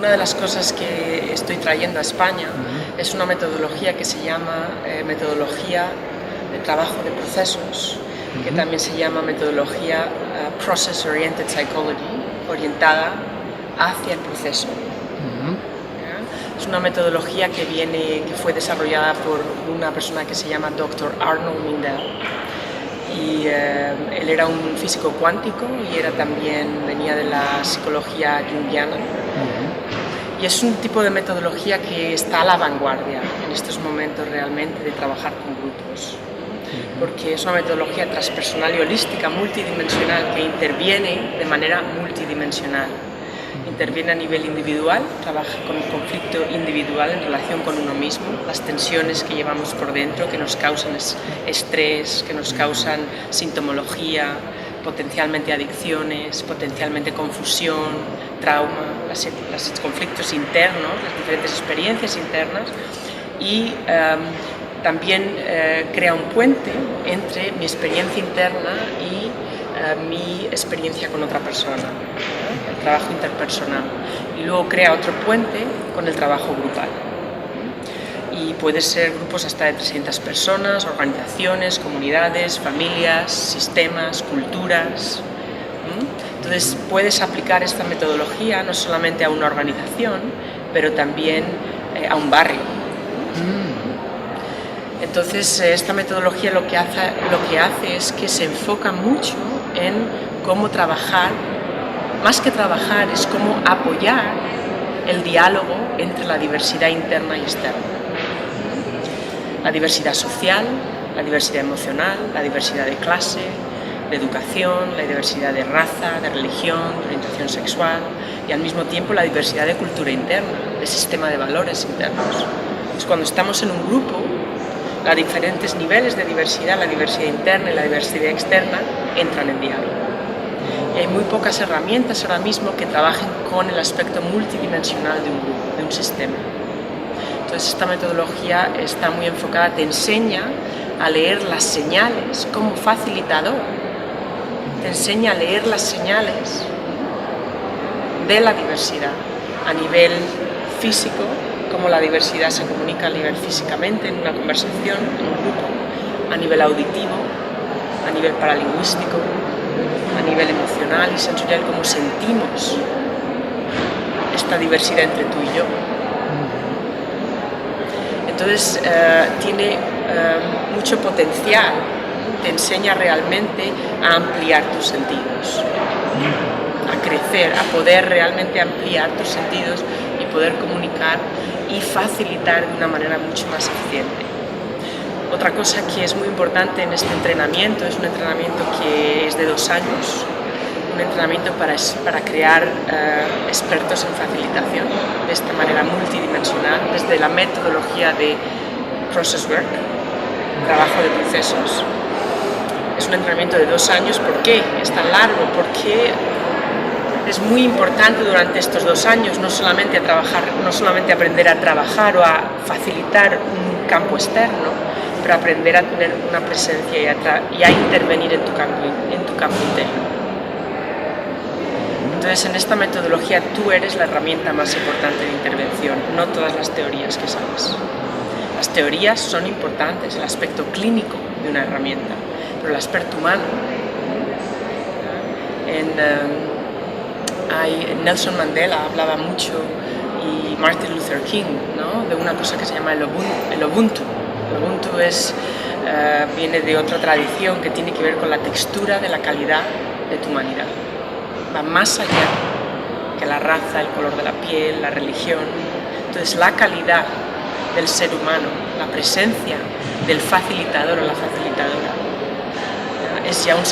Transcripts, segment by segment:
Una de las cosas que estoy trayendo a España es una metodología que se llama metodología de trabajo de procesos, que también se llama metodología Process Oriented Psychology, orientada hacia el proceso. Es una metodología que fue desarrollada por una persona que se llama Dr. Arnold Mindell. Y él era un físico cuántico y venía de la psicología junguiana. Y es un tipo de metodología que está a la vanguardia en estos momentos realmente de trabajar con grupos. Porque es una metodología transpersonal y holística, multidimensional, que interviene de manera multidimensional. Interviene a nivel individual, trabaja con el conflicto individual en relación con uno mismo, las tensiones que llevamos por dentro, que nos causan estrés, que nos causan sintomología, potencialmente adicciones, potencialmente confusión, trauma, los conflictos internos, las diferentes experiencias internas, y también crea un puente entre mi experiencia interna y mi experiencia con otra persona, el trabajo interpersonal, y luego crea otro puente con el trabajo grupal. Y puede ser grupos hasta de 300 personas, organizaciones, comunidades, familias, sistemas, culturas. Entonces puedes aplicar esta metodología no solamente a una organización, pero también a un barrio. Entonces esta metodología lo que hace es que se enfoca mucho en cómo trabajar, más que trabajar, es cómo apoyar el diálogo entre la diversidad interna y externa. La diversidad social, la diversidad emocional, la diversidad de clase, de educación, la diversidad de raza, de religión, de orientación sexual y al mismo tiempo la diversidad de cultura interna, de sistema de valores internos. Entonces, cuando estamos en un grupo, los diferentes niveles de diversidad, la diversidad interna y la diversidad externa, entran en diálogo. Y hay muy pocas herramientas ahora mismo que trabajen con el aspecto multidimensional de un grupo, de un sistema. Entonces esta metodología está muy enfocada, te enseña a leer las señales como facilitador, te enseña a leer las señales de la diversidad a nivel físico, cómo la diversidad se comunica a nivel físicamente en una conversación, en un grupo, a nivel auditivo, a nivel paralingüístico, a nivel emocional y sensorial, cómo sentimos esta diversidad entre tú y yo. Entonces tiene mucho potencial, te enseña realmente a ampliar tus sentidos, a crecer, a poder realmente ampliar tus sentidos y poder comunicar y facilitar de una manera mucho más eficiente. Otra cosa que es muy importante en este entrenamiento es un entrenamiento que es de 2 años, un entrenamiento para crear expertos en facilitación de esta manera multidimensional, desde la metodología de Process Work, trabajo de procesos. Es un entrenamiento de 2 años. ¿Por qué es tan largo? Porque es muy importante durante estos 2 años no solamente aprender a trabajar o a facilitar un campo externo, pero aprender a tener una presencia y a intervenir en tu campo interno. Entonces, en esta metodología tú eres la herramienta más importante de intervención, no todas las teorías que sabes. Las teorías son importantes, el aspecto clínico de una herramienta, pero el aspecto humano. Nelson Mandela hablaba mucho y Martin Luther King, ¿no?, de una cosa que se llama el Ubuntu. El Ubuntu viene de otra tradición que tiene que ver con la textura de la calidad de tu humanidad. Va más allá que la raza, el color de la piel, la religión. Entonces la calidad del ser humano, la presencia del facilitador o la facilitadora es ya un 60%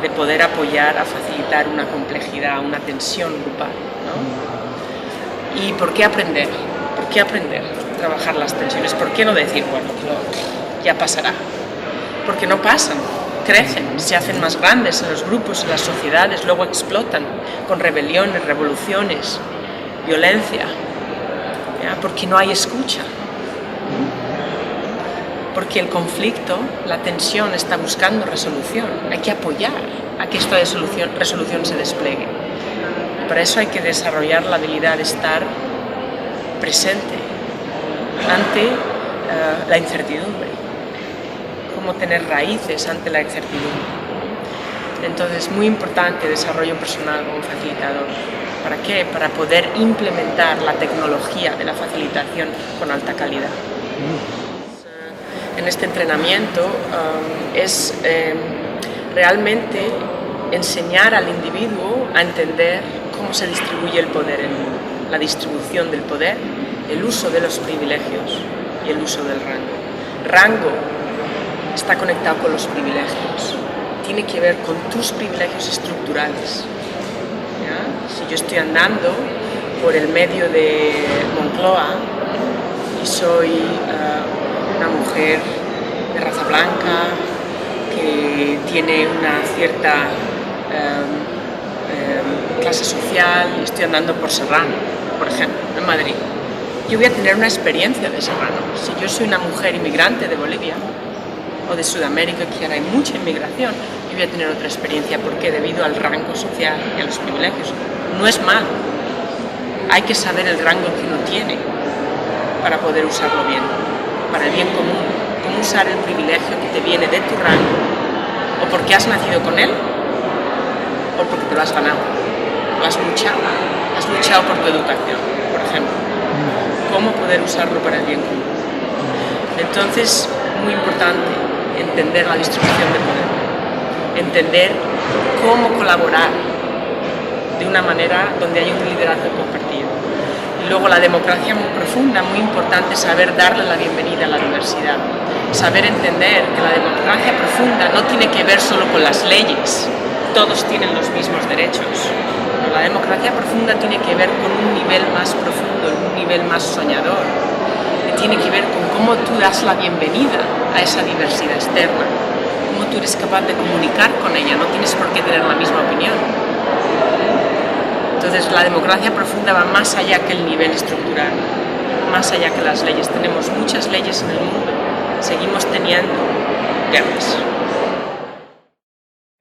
de poder apoyar a facilitar una complejidad, una tensión grupal, ¿no? ¿Y por qué aprender? ¿Por qué aprender a trabajar las tensiones? ¿Por qué no decir, bueno, ya pasará? Porque no pasan. Crecen, se hacen más grandes en los grupos, en las sociedades, luego explotan con rebeliones, revoluciones, violencia, ¿ya? Porque no hay escucha, porque el conflicto, la tensión está buscando resolución, hay que apoyar a que esta resolución se despliegue. para eso hay que desarrollar la habilidad de estar presente ante la incertidumbre, cómo tener raíces ante la incertidumbre. Entonces, muy importante desarrollo personal como facilitador. ¿Para qué? Para poder implementar la tecnología de la facilitación con alta calidad. En este entrenamiento es realmente enseñar al individuo a entender cómo se distribuye el poder en el mundo, la distribución del poder, el uso de los privilegios y el uso del rango. Rango está conectado con los privilegios, tiene que ver con tus privilegios estructurales. ¿Ya? Si yo estoy andando por el medio de Moncloa y soy una mujer de raza blanca que tiene una cierta clase social y estoy andando por Serrano, por ejemplo, en Madrid, yo voy a tener una experiencia de Serrano. Si yo soy una mujer inmigrante de Bolivia o de Sudamérica, que ahora hay mucha inmigración, yo voy a tener otra experiencia, porque debido al rango social y a los privilegios. No es malo, hay que saber el rango que uno tiene para poder usarlo bien, para el bien común. Cómo usar el privilegio que te viene de tu rango, o porque has nacido con él, o porque te lo has ganado, lo has luchado por tu educación, por ejemplo. Cómo poder usarlo para el bien común. Entonces, muy importante entender la distribución de poder, entender cómo colaborar de una manera donde haya un liderazgo compartido. Y luego la democracia muy profunda, muy importante saber darle la bienvenida a la diversidad, saber entender que la democracia profunda no tiene que ver solo con las leyes, todos tienen los mismos derechos. La democracia profunda tiene que ver con un nivel más profundo, un nivel más soñador, que tiene que ver con cómo tú das la bienvenida a esa diversidad externa, cómo tú eres capaz de comunicar con ella, no tienes por qué tener la misma opinión. Entonces la democracia profunda va más allá que el nivel estructural, más allá que las leyes. Tenemos muchas leyes en el mundo, seguimos teniendo guerras.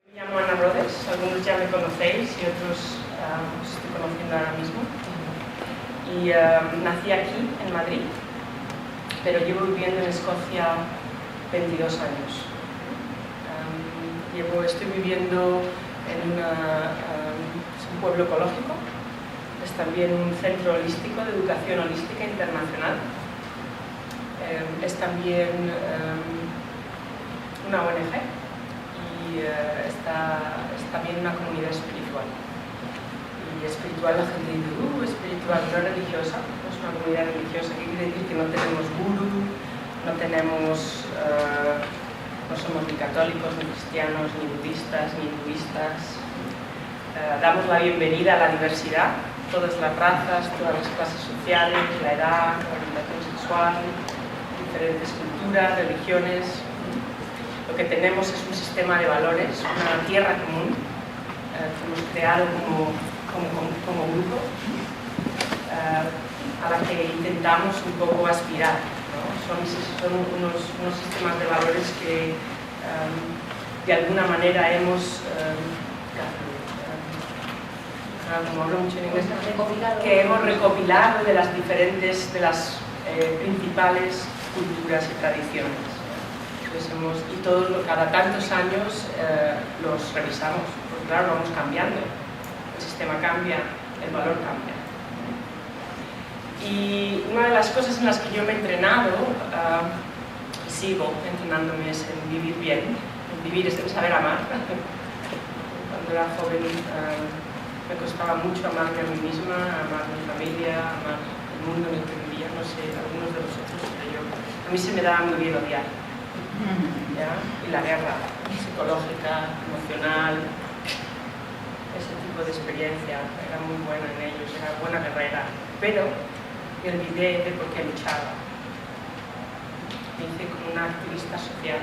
Me llamo Ana Rodes, algunos ya me conocéis y otros os estoy conociendo ahora mismo. Y nací aquí, en Madrid, pero llevo viviendo en Escocia 22 años. Estoy viviendo en un pueblo ecológico, es también un centro holístico de educación holística internacional, es también una ONG y está también una comunidad espiritual. Y espiritual, la gente dice, espiritual, no religiosa, no es una comunidad religiosa, que quiere decir que no tenemos gurú, no somos ni católicos, ni cristianos, ni budistas, ni hinduistas. Damos la bienvenida a la diversidad, todas las razas, todas las clases sociales, la edad, la orientación sexual, diferentes culturas, religiones. Lo que tenemos es un sistema de valores, una tierra común que hemos creado como grupo, a la que intentamos un poco aspirar, ¿no? Son unos sistemas de valores que de alguna manera hemos como hablo mucho en inglés, que hemos recopilado de las principales culturas y tradiciones. Entonces cada tantos años los revisamos, porque claro, vamos cambiando, el sistema cambia, el valor cambia. Y una de las cosas en las que yo me he entrenado, y sigo entrenándome, es en vivir bien. En vivir es en saber amar. Cuando era joven me costaba mucho amarme a mí misma, amar a mi familia, amar el mundo en el que vivía, no sé, algunos de vosotros, pero a mí se me daba muy bien odiar. ¿Ya? Y la guerra psicológica, emocional, ese tipo de experiencia, era muy buena en ellos, era buena guerrera, pero me olvidé de por qué luchaba. Me hice como una activista social,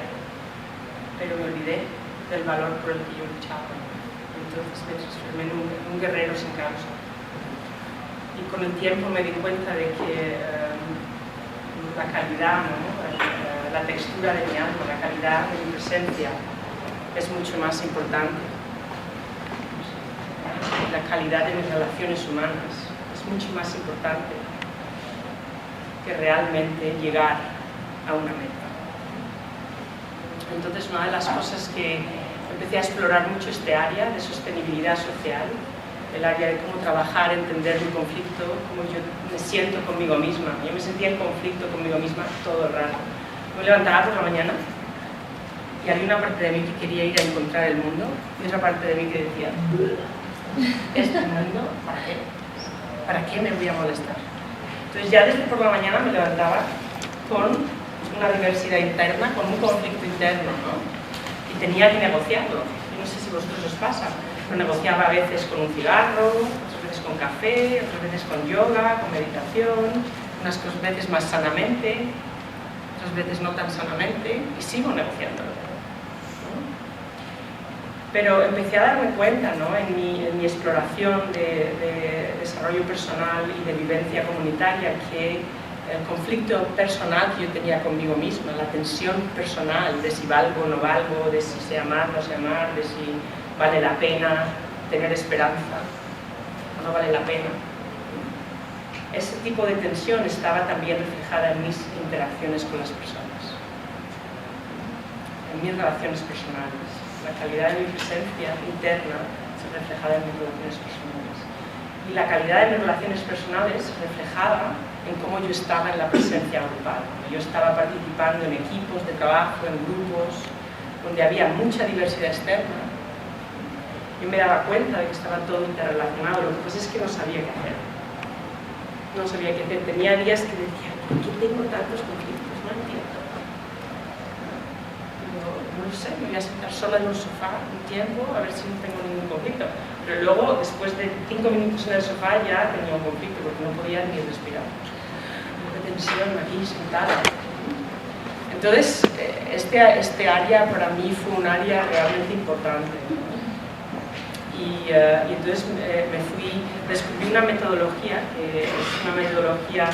pero me olvidé del valor por el que yo luchaba. Entonces me transformé en un guerrero sin causa. Y con el tiempo me di cuenta de que la calidad, ¿no? La textura de mi alma, la calidad de mi presencia es mucho más importante. la calidad de mis relaciones humanas es mucho más importante que realmente llegar a una meta. Entonces, una de las cosas que empecé a explorar mucho este área de sostenibilidad social, el área de cómo trabajar, entender mi conflicto, cómo yo me siento conmigo misma. Yo me sentía en conflicto conmigo misma todo el rato. Me levantaba por la mañana y había una parte de mí que quería ir a encontrar el mundo y otra parte de mí que decía, ¿este mundo para qué? ¿Para qué me voy a molestar? Entonces ya desde por la mañana me levantaba con una diversidad interna, con un conflicto interno, ¿no? Y tenía que negociarlo. Yo no sé si a vosotros os pasa. Lo negociaba a veces con un cigarro, otras veces con café, otras veces con yoga, con meditación, unas veces más sanamente, otras veces no tan sanamente, y sigo negociándolo. ¿No? Pero empecé a darme cuenta, ¿no? en mi exploración de desarrollo personal y de vivencia comunitaria, que el conflicto personal que yo tenía conmigo misma, la tensión personal de si valgo o no valgo, de si sé amar o no sé amar, de si vale la pena tener esperanza o no vale la pena. Ese tipo de tensión estaba también reflejada en mis interacciones con las personas, en mis relaciones personales. La calidad de mi presencia interna se reflejaba en mis relaciones personales. Y la calidad de mis relaciones personales se reflejaba en cómo yo estaba en la presencia grupal. Yo estaba participando en equipos de trabajo, en grupos, donde había mucha diversidad externa. Yo me daba cuenta de que estaba todo interrelacionado, lo que pasa es que no sabía qué hacer. No sabía qué hacer. Tenía días que decía, ¿por qué tengo tantos conflictos? No entiendo. No lo sé, me voy a sentar sola en un sofá un tiempo a ver si no tengo ningún conflicto. Pero luego, después de 5 minutos en el sofá, ya tenía un conflicto porque no podía ni respirar. Una tensión aquí sentada. Entonces, este área para mí fue un área realmente importante. Y entonces descubrí una metodología, que es una metodología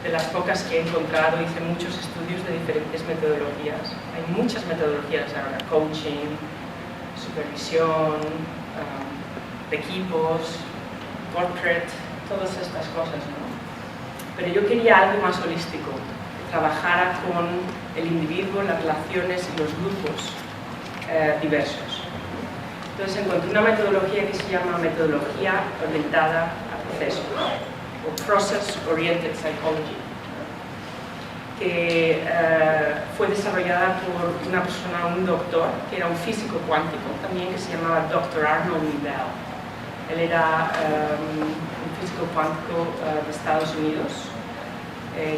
de las pocas que he encontrado. Hice muchos estudios de diferentes metodologías. Hay muchas metodologías ahora, coaching, supervisión, de equipos, corporate, todas estas cosas, ¿no? Pero yo quería algo más holístico, que trabajara con el individuo, las relaciones y los grupos diversos. Entonces encontré una metodología que se llama metodología orientada a procesos, o Process Oriented Psychology, que fue desarrollada por una persona, un doctor, que era un físico cuántico también, que se llamaba Dr. Arnold Newell. Él era un físico cuántico de Estados Unidos,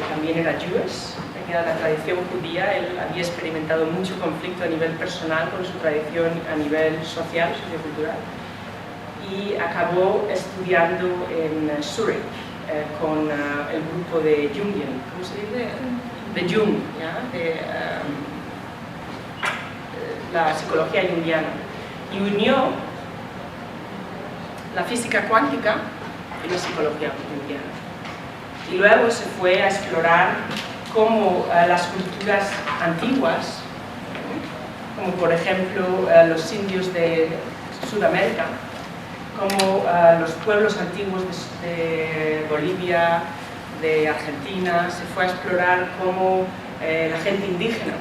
también era Jewish, venía de la tradición judía. Él había experimentado mucho conflicto a nivel personal con su tradición a nivel social, sociocultural, y acabó estudiando en Zurich con el grupo de Jungian, ¿cómo se dice? De Jung, ¿ya? De la psicología junguiana, y unió la física cuántica y la psicología junguiana. Y luego se fue a explorar cómo las culturas antiguas, como por ejemplo los indios de Sudamérica, como los pueblos antiguos de Bolivia, de Argentina, se fue a explorar cómo la gente indígena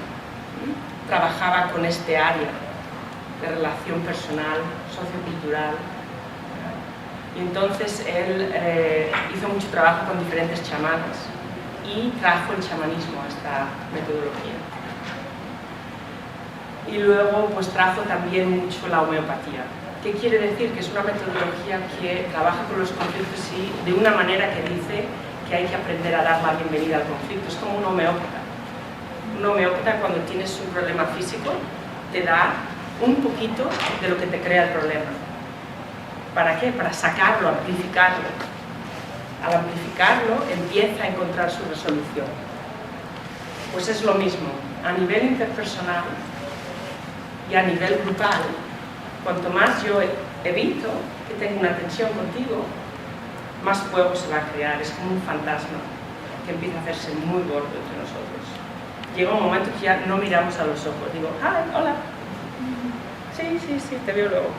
trabajaba con este área de relación personal, sociocultural. Y entonces él hizo mucho trabajo con diferentes chamanes y trajo el chamanismo a esta metodología. Y luego pues trajo también mucho la homeopatía. ¿Qué quiere decir? Que es una metodología que trabaja con los conflictos y de una manera que dice que hay que aprender a dar la bienvenida al conflicto. Es como un homeópata. Un homeópata, cuando tienes un problema físico, te da un poquito de lo que te crea el problema. ¿Para qué? Para sacarlo, amplificarlo. Al amplificarlo, empieza a encontrar su resolución. Pues es lo mismo, a nivel interpersonal y a nivel grupal. Cuanto más yo evito que tenga una tensión contigo, más fuego se va a crear. Es como un fantasma que empieza a hacerse muy gordo entre nosotros. Llega un momento que ya no miramos a los ojos. Digo, ¡ay, hola! Sí, te veo luego.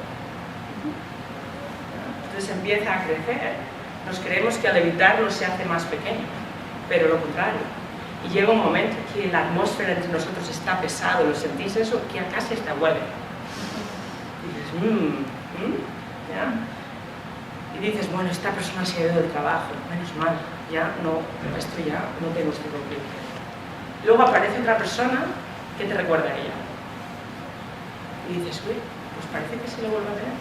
Entonces empieza a crecer. Nos creemos que al evitarlo se hace más pequeño, pero lo contrario. Y llega un momento que la atmósfera entre nosotros está pesada, ¿lo sentís eso? Que acá se está huele. Y dices, ¿ya? Y dices, bueno, esta persona se ha ido del trabajo, menos mal, ya no, esto ya no tengo este conflicto. Luego aparece otra persona que te recuerda a ella. Y dices, uy, pues parece que se lo vuelve a tener.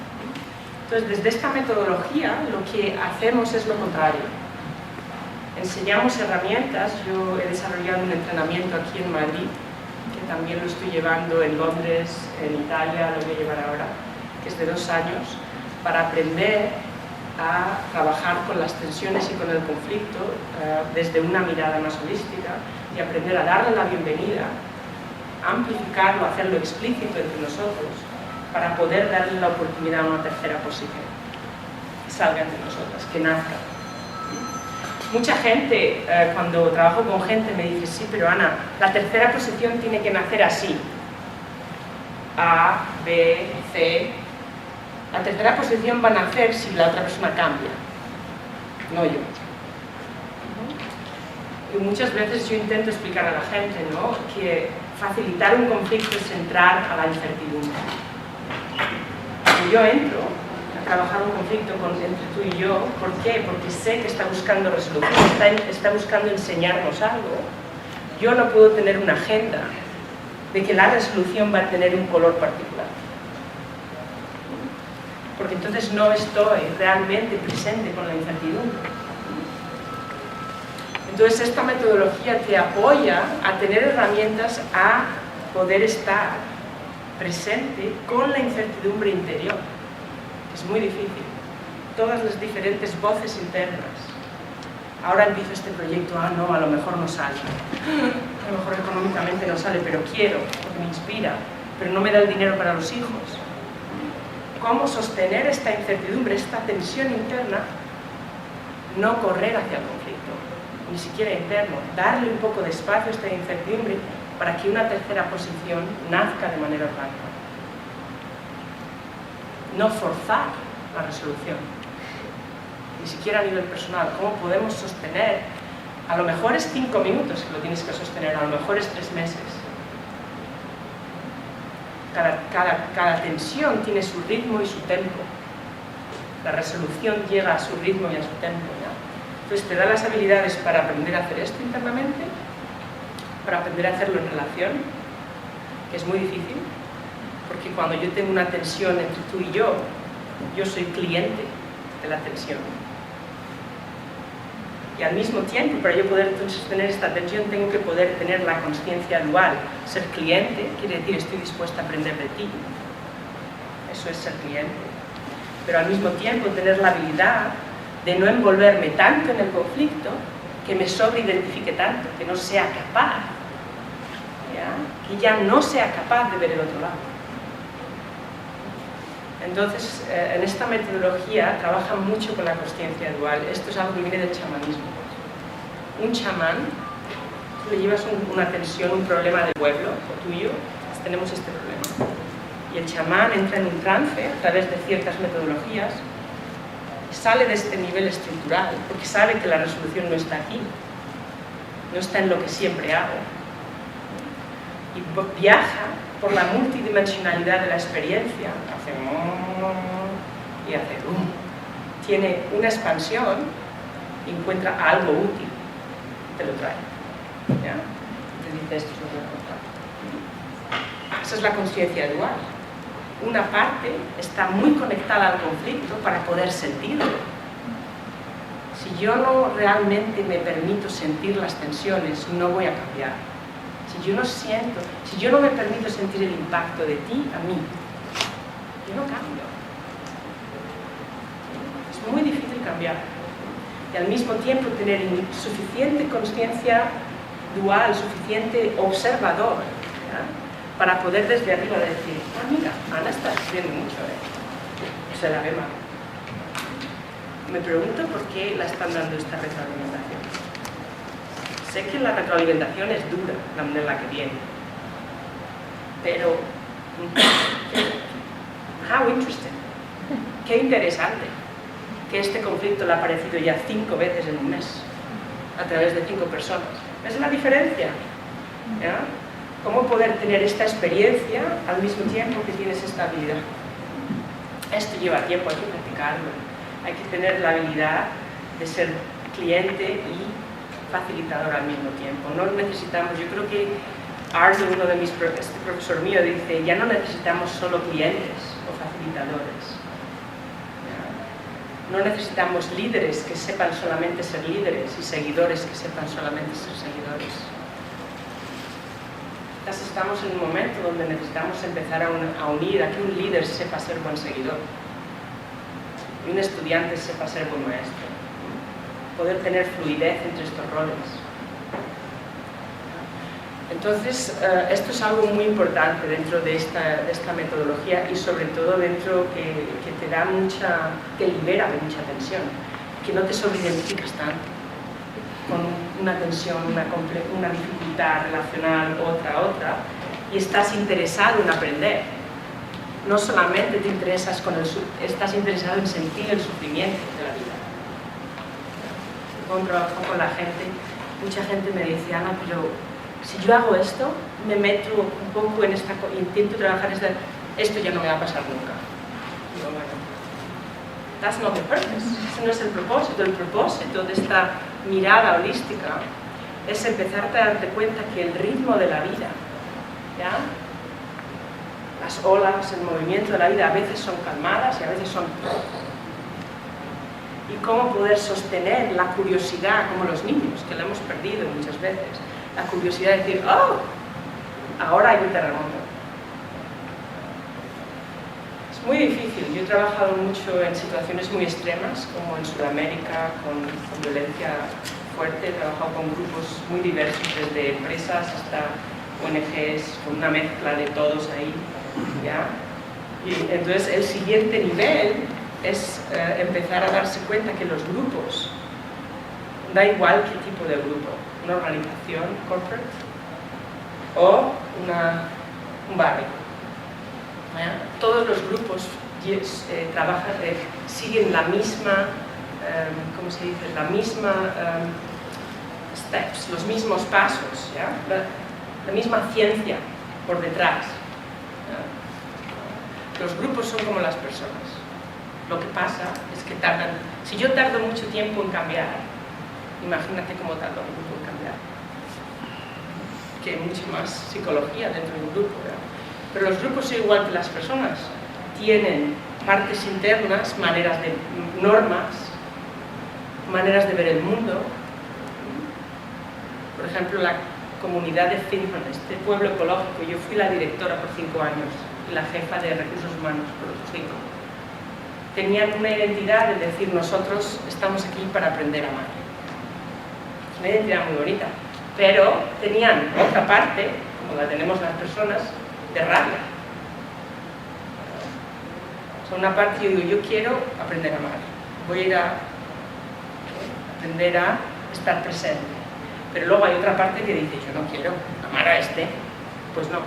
Entonces, desde esta metodología, lo que hacemos es lo contrario. Enseñamos herramientas. Yo he desarrollado un entrenamiento aquí en Madrid, que también lo estoy llevando en Londres, en Italia, lo voy a llevar ahora, que es de 2 años, para aprender a trabajar con las tensiones y con el conflicto desde una mirada más holística y aprender a darle la bienvenida, amplificarlo, hacerlo explícito entre nosotros para poder darle la oportunidad a una tercera posición que salga entre nosotras, que nazca. Mucha gente, cuando trabajo con gente, me dice, sí, pero Ana, la tercera posición tiene que nacer así. A, B, C. La tercera posición va a nacer si la otra persona cambia, no yo. Y muchas veces yo intento explicar a la gente, ¿no?, que facilitar un conflicto es entrar a la incertidumbre. Cuando yo entro a trabajar un conflicto entre tú y yo, ¿por qué? Porque sé que está buscando resolución, está buscando enseñarnos algo. Yo no puedo tener una agenda de que la resolución va a tener un color particular. Porque entonces no estoy realmente presente con la incertidumbre. Entonces esta metodología te apoya a tener herramientas a poder estar presente con la incertidumbre interior. Es muy difícil. Todas las diferentes voces internas. Ahora empiezo este proyecto, no, a lo mejor no sale. A lo mejor económicamente no sale, pero quiero, porque me inspira, pero no me da el dinero para los hijos. Cómo sostener esta incertidumbre, esta tensión interna, no correr hacia el conflicto, ni siquiera interno, darle un poco de espacio a esta incertidumbre para que una tercera posición nazca de manera orgánica. No forzar la resolución, ni siquiera a nivel personal. ¿Cómo podemos sostener? A lo mejor es 5 minutos que lo tienes que sostener, a lo mejor es 3 meses. Cada tensión tiene su ritmo y su tempo. La resolución llega a su ritmo y a su tempo, ¿ya? Entonces te da las habilidades para aprender a hacer esto internamente, para aprender a hacerlo en relación, que es muy difícil, porque cuando yo tengo una tensión entre tú y yo soy cliente de la tensión. Y al mismo tiempo, para yo poder sostener esta tensión, tengo que poder tener la consciencia dual. Ser cliente quiere decir estoy dispuesta a aprender de ti. Eso es ser cliente. Pero al mismo tiempo tener la habilidad de no envolverme tanto en el conflicto que me sobreidentifique tanto, que no sea capaz, ¿ya? Que ya no sea capaz de ver el otro lado. Entonces, en esta metodología trabaja mucho con la consciencia dual. Esto es algo que viene del chamanismo. Un chamán, tú le llevas una tensión, un problema de pueblo o tuyo, pues tenemos este problema. Y el chamán entra en un trance a través de ciertas metodologías, sale de este nivel estructural, porque sabe que la resolución no está aquí, no está en lo que siempre hago. Y viaja por la multidimensionalidad de la experiencia, hace y hace tiene una expansión y encuentra algo útil, te lo trae, ¿ya? Te dice esto es lo que voy a contar. Esa es la conciencia dual. Una parte está muy conectada al conflicto para poder sentirlo. Si yo no realmente me permito sentir las tensiones, no voy a cambiar. Si yo no siento, si yo no me permito sentir el impacto de ti a mí, yo no cambio. Es muy difícil cambiar. Y al mismo tiempo tener suficiente conciencia dual, suficiente observador, ¿ya? Para poder desde arriba decir, mira, Ana está sufriendo mucho, se la ve mal. Me pregunto por qué la están dando esta retroalimentación. Sé que la retroalimentación es dura, la manera en la que viene. Pero, how interesting. Qué interesante. que este conflicto le ha aparecido ya 5 veces en un mes, a través de 5 personas. ¿Ves la diferencia? ¿Ya? ¿Cómo poder tener esta experiencia al mismo tiempo que tienes esta habilidad? Esto lleva tiempo, hay que practicarlo. Hay que tener la habilidad de ser cliente y facilitador al mismo tiempo. No necesitamos, yo creo que Arno, este profesor mío, dice, ya no necesitamos solo clientes o facilitadores. No necesitamos líderes que sepan solamente ser líderes y seguidores que sepan solamente ser seguidores. Entonces estamos en un momento donde necesitamos empezar a unir a que un líder sepa ser buen seguidor y un estudiante sepa ser buen maestro. Poder tener fluidez entre estos roles. Entonces, esto es algo muy importante dentro de esta metodología y sobre todo dentro que te libera de mucha tensión, que no te sobreidentificas tanto con una tensión, una dificultad relacional, otra, y estás interesado en aprender. No solamente te interesas estás interesado en sentir el sufrimiento de la vida. Cuando trabajo con la gente, mucha gente me dice, Ana, pero si yo hago esto, me meto un poco en intento trabajar esto ya no me va a pasar nunca. Digo, bueno, that's not the purpose, ese no es el propósito. El propósito de esta mirada holística es empezarte a darte cuenta que el ritmo de la vida, ¿ya? Las olas, el movimiento de la vida a veces son calmadas y a veces son... Y cómo poder sostener la curiosidad, como los niños, que la hemos perdido muchas veces. La curiosidad de decir, oh, ahora hay un terremoto. Es muy difícil. Yo he trabajado mucho en situaciones muy extremas, como en Sudamérica, con violencia fuerte. He trabajado con grupos muy diversos, desde empresas hasta ONGs, con una mezcla de todos ahí, ¿ya? Y entonces el siguiente nivel es empezar a darse cuenta que los grupos, da igual qué tipo de grupo, una organización corporate o un barrio. ¿Ya? Todos los grupos siguen la misma, ¿cómo se dice? La misma steps, los mismos pasos, ¿ya? La misma ciencia por detrás. ¿Ya? Los grupos son como las personas. Lo que pasa es que tardan. Si yo tardo mucho tiempo en cambiar, imagínate cómo tarda un grupo en cambiar. Que hay mucha más psicología dentro de un grupo, ¿verdad? Pero los grupos son igual que las personas. Tienen partes internas, maneras de normas, maneras de ver el mundo. Por ejemplo, la comunidad de Finland, este pueblo ecológico, yo fui la directora por 5 años y la jefa de recursos humanos por otros 5. Tenían una identidad de decir, nosotros estamos aquí para aprender a amar. Es una identidad muy bonita, pero tenían otra parte, como la tenemos las personas, de rabia. O sea, una parte, yo digo, yo quiero aprender a amar, voy a ir a aprender a estar presente, pero luego hay otra parte que dice, yo no quiero amar a este, pues no,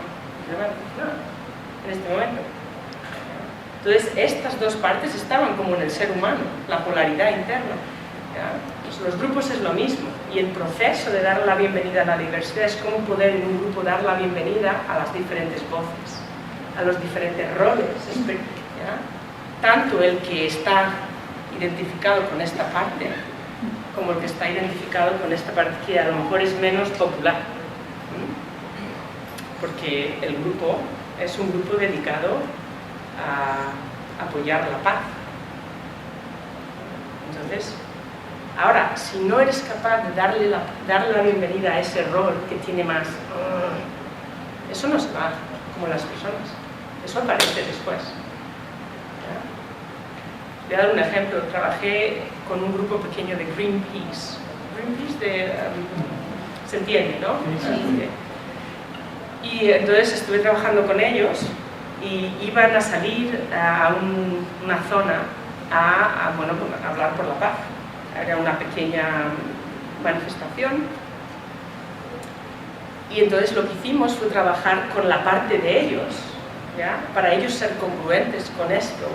en este momento. Entonces, estas dos partes estaban como en el ser humano, la polaridad interna. Pues los grupos es lo mismo, y el proceso de dar la bienvenida a la diversidad es cómo poder en un grupo dar la bienvenida a las diferentes voces, a los diferentes roles, ¿ya? Tanto el que está identificado con esta parte, como el que está identificado con esta parte que a lo mejor es menos popular. Porque el grupo es un grupo dedicado a apoyar la paz. Entonces, ahora, si no eres capaz de darle la bienvenida a ese rol que tiene más, eso no se va, como las personas, eso aparece después. ¿Ya? Voy a dar un ejemplo. Trabajé con un grupo pequeño de Greenpeace. Greenpeace se entiende, ¿no? Sí. Y entonces estuve trabajando con ellos y iban a salir a una zona a hablar por la paz. Era una pequeña manifestación y entonces lo que hicimos fue trabajar con la parte de ellos, ¿ya? Para ellos ser congruentes con esto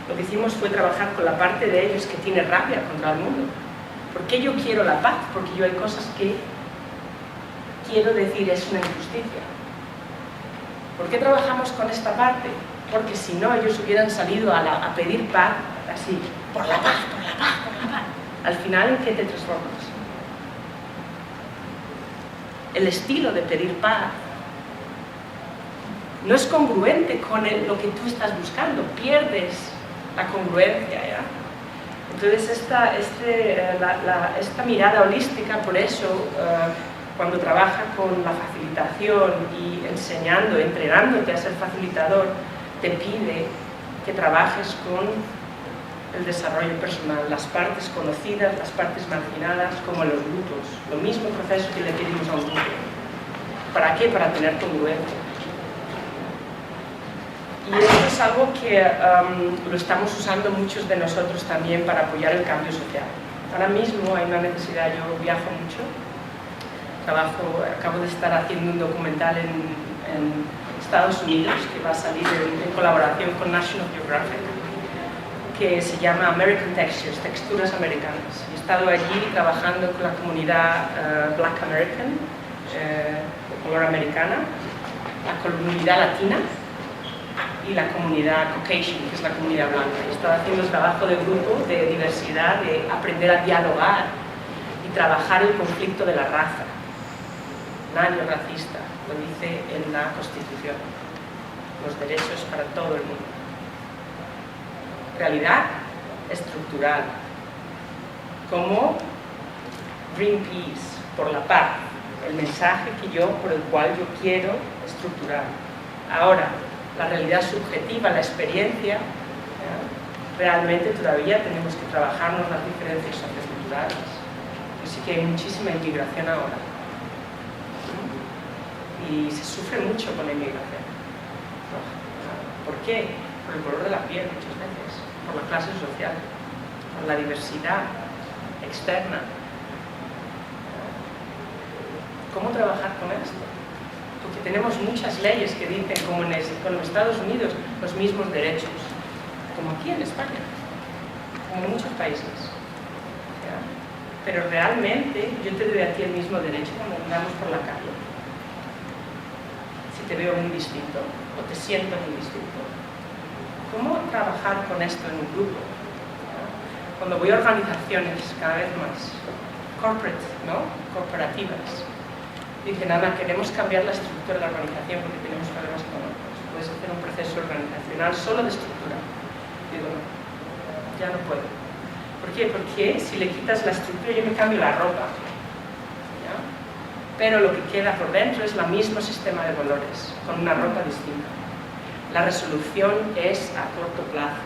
lo que hicimos fue trabajar con la parte de ellos que tiene rabia contra el mundo. ¿Por qué yo quiero la paz? Porque yo hay cosas que quiero decir es una injusticia. ¿Por qué trabajamos con esta parte? Porque si no, ellos hubieran salido a pedir paz, así, por la paz, por la paz, por la paz. Al final, ¿en qué te transformas? El estilo de pedir paz no es congruente con lo que tú estás buscando, pierdes la congruencia, ¿ya? Entonces esta mirada holística, por eso, cuando trabaja con la facilitación y enseñando, entrenándote a ser facilitador, te pide que trabajes con el desarrollo personal, las partes conocidas, las partes marginadas, como en los grupos. Lo mismo proceso que le pedimos a un grupo. ¿Para qué? Para tener congruencia. Y esto es algo que lo estamos usando muchos de nosotros también para apoyar el cambio social. Ahora mismo hay una necesidad, yo viajo mucho, acabo de estar haciendo un documental en Estados Unidos que va a salir en colaboración con National Geographic, que se llama American Textures, texturas americanas. He estado allí trabajando con la comunidad Black American, de color americana, la comunidad latina y la comunidad Caucasian, que es la comunidad blanca. He estado haciendo el trabajo de grupo, de diversidad, de aprender a dialogar y trabajar el conflicto de la raza. Nadie es racista, lo dice en la Constitución. Los derechos para todo el mundo. Realidad estructural, como Greenpeace, por la paz, el mensaje por el cual yo quiero estructurar. Ahora, la realidad subjetiva, la experiencia, ¿ya? Realmente todavía tenemos que trabajarnos las diferencias socioculturales. Así que hay muchísima inmigración ahora. Y se sufre mucho con la inmigración. ¿Por qué? Por el color de la piel muchas veces, por la clase social, por la diversidad externa. ¿Cómo trabajar con esto? Porque tenemos muchas leyes que dicen, como en Estados Unidos, los mismos derechos, como aquí en España, como en muchos países. ¿Ya? Pero realmente yo te doy a ti el mismo derecho cuando andamos por la calle. Si te veo muy distinto o te siento muy distinto. ¿Cómo trabajar con esto en un grupo? ¿Ya? Cuando voy a organizaciones cada vez más corporate, ¿no? Corporativas, dicen, Ana, queremos cambiar la estructura de la organización porque tenemos problemas económicos. Puedes hacer un proceso organizacional solo de estructura. Digo, no, ya no puedo. ¿Por qué? Porque si le quitas la estructura yo me cambio la ropa. ¿Ya? Pero lo que queda por dentro es el mismo sistema de valores, con una ropa distinta. La resolución es a corto plazo.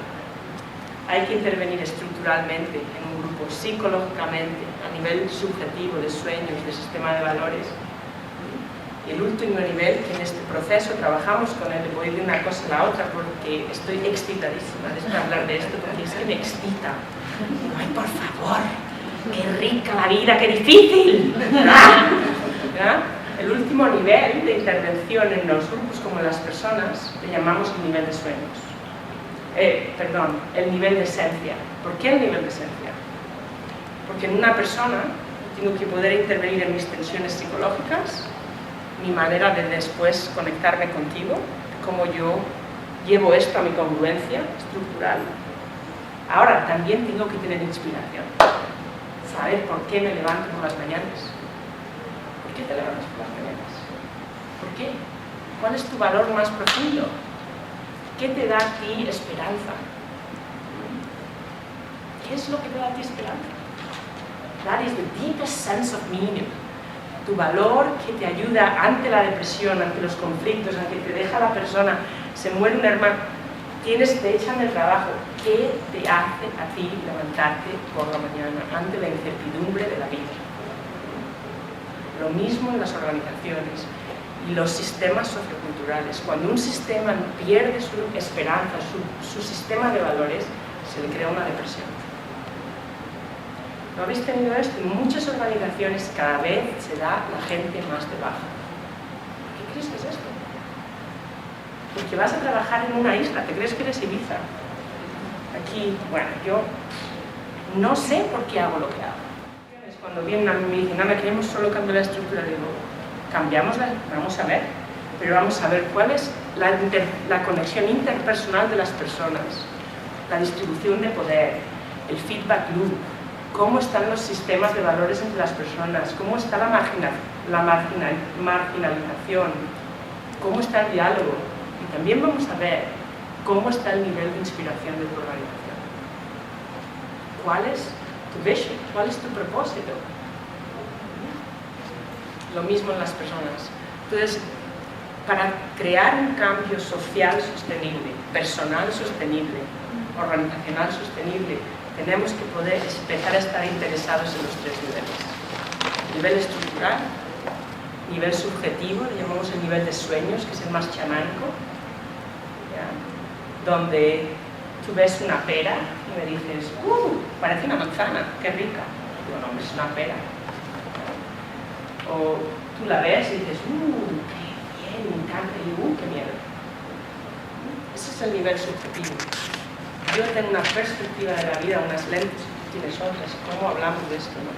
Hay que intervenir estructuralmente en un grupo, psicológicamente, a nivel subjetivo, de sueños, de sistema de valores. Y el último nivel, que en este proceso trabajamos con él, voy de una cosa a la otra porque estoy excitadísima de hablar de esto, porque es que me excita. ¡Ay, por favor! ¡Qué rica la vida, qué difícil! ¿Ya? El último nivel de intervención en los grupos como en las personas le llamamos el nivel de sueños. El nivel de esencia. ¿Por qué el nivel de esencia? Porque en una persona tengo que poder intervenir en mis tensiones psicológicas, mi manera de después conectarme contigo, cómo yo llevo esto a mi congruencia estructural. Ahora, también tengo que tener inspiración, saber por qué me levanto por las mañanas. ¿Por qué te levantas por las mañanas? ¿Por qué? ¿Cuál es tu valor más profundo? ¿Qué te da a ti esperanza? ¿Qué es lo que te da a ti esperanza? That is the deepest sense of meaning. Tu valor que te ayuda ante la depresión, ante los conflictos, ante que te deja la persona, se muere un hermano, te echan del trabajo. ¿Qué te hace a ti levantarte por la mañana ante la incertidumbre de la vida? Lo mismo en las organizaciones y los sistemas socioculturales. Cuando un sistema pierde su esperanza, su sistema de valores, se le crea una depresión. ¿No habéis tenido esto? En muchas organizaciones cada vez se da la gente más de baja. ¿Qué crees que es esto? Porque vas a trabajar en una isla, ¿te crees que eres Ibiza? Aquí, bueno, yo no sé por qué hago lo que hago. Cuando vienen a mí y me dicen, Ana, queremos solo cambiar la estructura, digo, cambiámosla, vamos a ver, pero vamos a ver cuál es la conexión interpersonal de las personas, la distribución de poder, el feedback loop, cómo están los sistemas de valores entre las personas, cómo está la marginalización, cómo está el diálogo, y también vamos a ver cómo está el nivel de inspiración de tu organización. ¿Cuál es tu vision? ¿Cuál es tu propósito? Lo mismo en las personas. Entonces, para crear un cambio social sostenible, personal sostenible, organizacional sostenible, tenemos que poder empezar a estar interesados en los tres niveles. Nivel estructural, nivel subjetivo, le llamamos el nivel de sueños, que es el más chamánico, ¿ya? Donde tú ves una pera y me dices, parece una manzana, qué rica. Digo, no, es una pera. O tú la ves y dices, qué bien, me encanta, y qué miedo. Ese es el nivel subjetivo. Yo tengo una perspectiva de la vida, unas lentes, tú tienes otras, ¿cómo hablamos de esto? ¿No?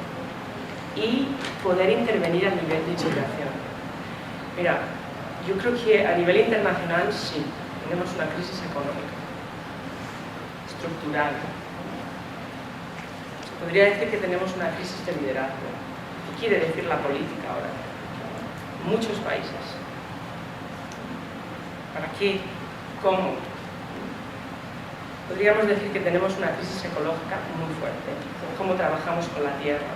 Y poder intervenir a nivel de inspiración. Mira, yo creo que a nivel internacional sí, tenemos una crisis económica, estructural. Se podría decir que tenemos una crisis de liderazgo. ¿Qué quiere decir la política ahora? Muchos países. ¿Para qué? ¿Cómo? Podríamos decir que tenemos una crisis ecológica muy fuerte. Cómo trabajamos con la tierra,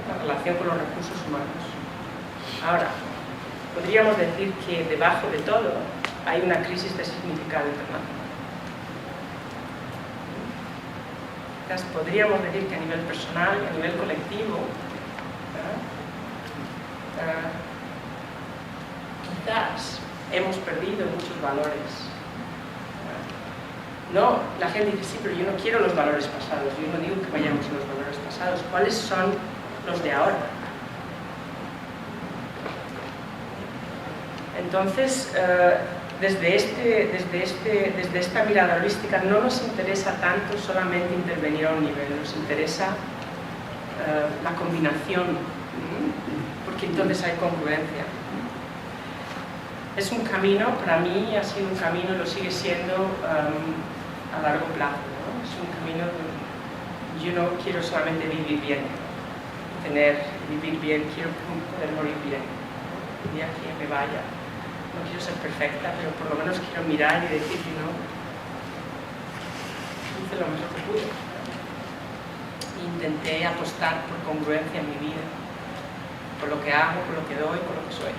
la relación con los recursos humanos. Ahora, podríamos decir que debajo de todo hay una crisis de significado internacional. Entonces, podríamos decir que a nivel personal y a nivel colectivo, quizás hemos perdido muchos valores. No, la gente dice, sí, pero yo no quiero los valores pasados, yo no digo que vayamos a los valores pasados. ¿Cuáles son los de ahora? Entonces, desde esta mirada holística no nos interesa tanto solamente intervenir a un nivel, nos interesa la combinación, porque entonces hay congruencia. Es un camino, para mí ha sido un camino, lo sigue siendo a largo plazo, ¿no? Es un camino donde yo no quiero solamente vivir bien, vivir bien, quiero poder morir bien. El día que me vaya, no quiero ser perfecta, pero por lo menos quiero mirar y decir, no, hice lo mejor que pude. Intenté apostar por congruencia en mi vida, por lo que hago, por lo que doy, por lo que soy.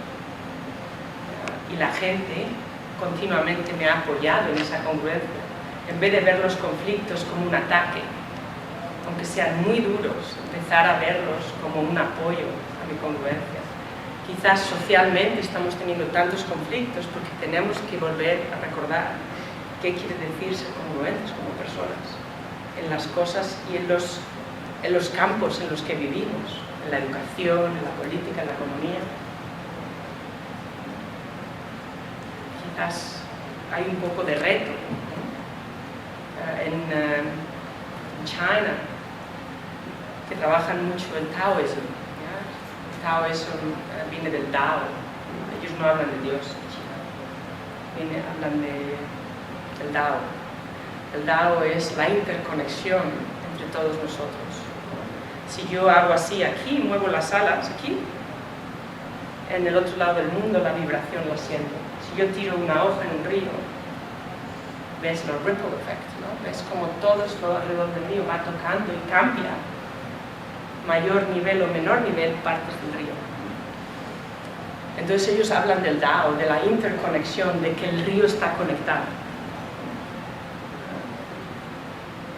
Y la gente continuamente me ha apoyado en esa congruencia, en vez de ver los conflictos como un ataque, aunque sean muy duros, empezar a verlos como un apoyo a mi congruencia. Quizás socialmente estamos teniendo tantos conflictos porque tenemos que volver a recordar qué quiere decir ser congruentes como personas, en las cosas y en los campos en los que vivimos, en la educación, en la política, en la economía. Quizás hay un poco de reto. En China, que trabajan mucho el taoísmo. El taoísmo viene del Tao. Ellos no hablan de Dios en China. Hablan del Tao. El Tao es la interconexión entre todos nosotros. Si yo hago así aquí, muevo las alas aquí, en el otro lado del mundo la vibración la siento. Si yo tiro una hoja en un río, ves los ripple effect, ¿no? Ves como todo alrededor del río va tocando y cambia, mayor nivel o menor nivel, partes del río. Entonces ellos hablan del Tao, de la interconexión, de que el río está conectado.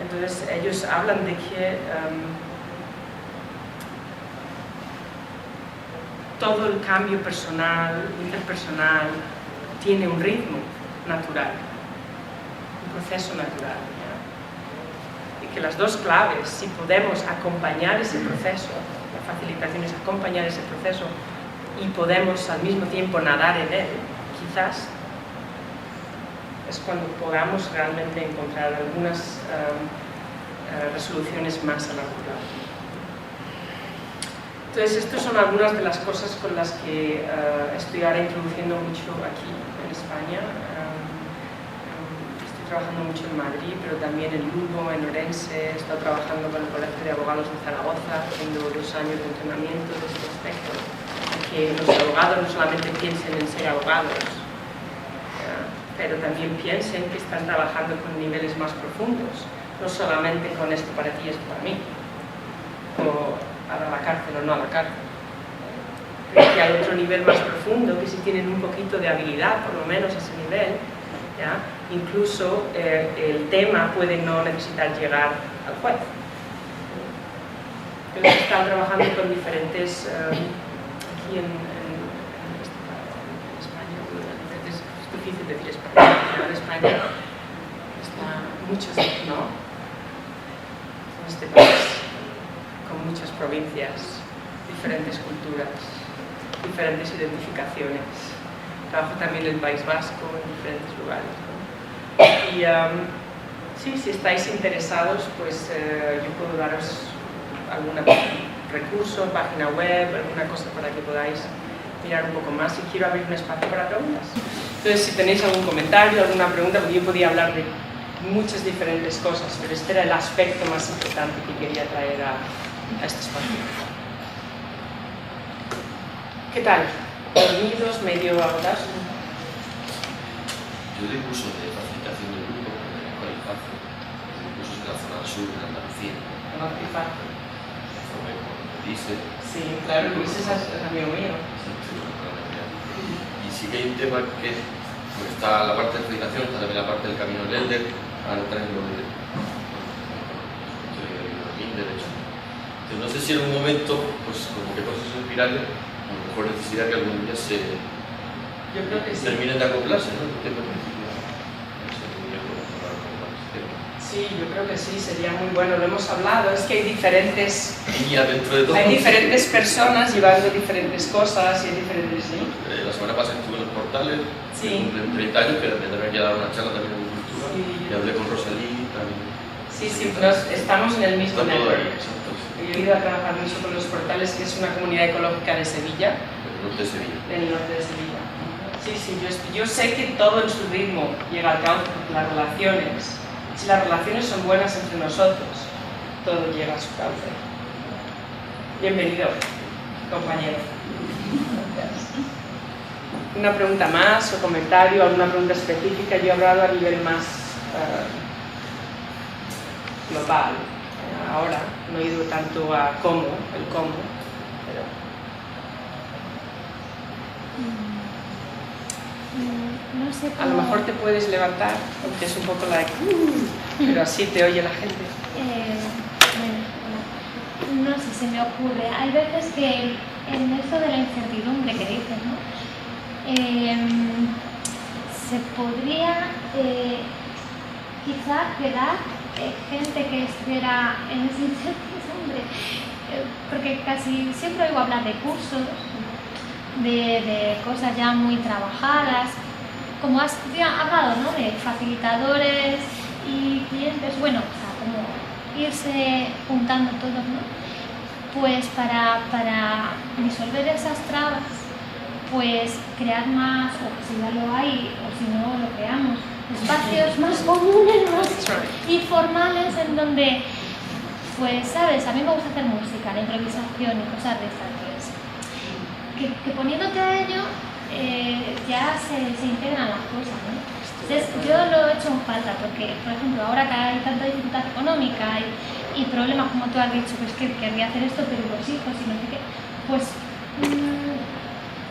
Entonces ellos hablan de que todo el cambio personal, interpersonal, tiene un ritmo natural, un proceso natural. ¿Ya? Y que las dos claves, si podemos acompañar ese proceso, la facilitación es acompañar ese proceso y podemos al mismo tiempo nadar en él, quizás es cuando podamos realmente encontrar algunas resoluciones más a largo plazo. Entonces, estas son algunas de las cosas con las que estoy ahora introduciendo mucho aquí en España. Estoy trabajando mucho en Madrid, pero también en Lugo, en Orense. He estado trabajando con el Colegio de Abogados de Zaragoza, haciendo 2 años de entrenamiento de este aspecto. Que los abogados no solamente piensen en ser abogados, pero también piensen que están trabajando con niveles más profundos, no solamente con esto para ti, esto para mí, o a la cárcel o no a la cárcel. Creo que hay otro nivel más profundo, que si tienen un poquito de habilidad, por lo menos a ese nivel, ¿ya? Incluso el tema puede no necesitar llegar al juez. Entonces están trabajando con diferentes, aquí en España, es difícil decir España, en España está muchos, ¿no? En este país, con muchas provincias, diferentes culturas, diferentes identificaciones. Trabajo también en el País Vasco, en diferentes lugares, ¿no? Y sí, si estáis interesados, pues yo puedo daros algún recurso, página web, alguna cosa para que podáis mirar un poco más, y quiero abrir un espacio para preguntas. Entonces, si tenéis algún comentario, alguna pregunta, porque yo podía hablar de muchas diferentes cosas, pero este era el aspecto más importante que quería traer a este espacio. ¿Qué tal? ¿Dormidos, medio agotados? Yo doy cursos de facilitación del grupo en el Colifacio, doy cursos en la zona sur de Andalucía. No, Colifacio. Formé con Luis. Sí, claro, Luis es amigo mío. Y sí que hay un tema que pues está la parte de facilitación, está también la parte del camino del Elder, ahora traen lo de derecho. Entonces no sé si en un momento, pues como que procesos espirales, a lo mejor necesidad que algún día se Yo creo que sí. terminen de acoplarse, ¿no? Sí, yo creo que sí, sería muy bueno, lo hemos hablado, es que hay diferentes dentro de todo. Hay diferentes personas llevando diferentes cosas y hay diferentes... ¿sí? La semana pasada estuve en los portales, sí. Cumplen 30 años, que me tendrán que dar una charla también en cultura, Sí. y hablé con Rosalí también. Sí, estamos en el mismo Está todo ahí, network. exacto. Yo he ido a trabajar mucho con los portales, que es una comunidad ecológica de Sevilla, En el norte de Sevilla. del norte de Sevilla. Sí, sí, yo sé que todo en su ritmo llega al cauce, porque las relaciones, si las relaciones son buenas entre nosotros, todo llega a su cauce. Bienvenido, compañero. Gracias. Una pregunta más o comentario, alguna pregunta específica. Yo he hablado a nivel más global. Ahora no he ido tanto a cómo, el cómo, pero... No sé cómo... A lo mejor te puedes levantar, porque es un poco pero así te oye la gente. Bueno, no sé, se me ocurre. Hay veces que en esto de la incertidumbre que dices, ¿no? Se podría quizá quedar gente que estuviera en esa incertidumbre, porque casi siempre oigo hablar de cursos, de cosas ya muy trabajadas, como has hablado, ¿no? De facilitadores y clientes, bueno, o sea, como irse juntando todos, ¿no? Pues para disolver esas trabas, pues crear más, o si ya lo hay, o si no lo creamos, espacios más comunes, más informales, en donde, pues, ¿sabes? A mí me gusta hacer música, la improvisación y cosas de estas, pues, que poniéndote a ello, ya se integran las cosas, ¿no? Entonces, yo lo he hecho en falta, porque, por ejemplo, ahora que hay tanta dificultad económica y problemas, como tú has dicho, pues que querría hacer esto, pero los hijos y no sé qué, pues,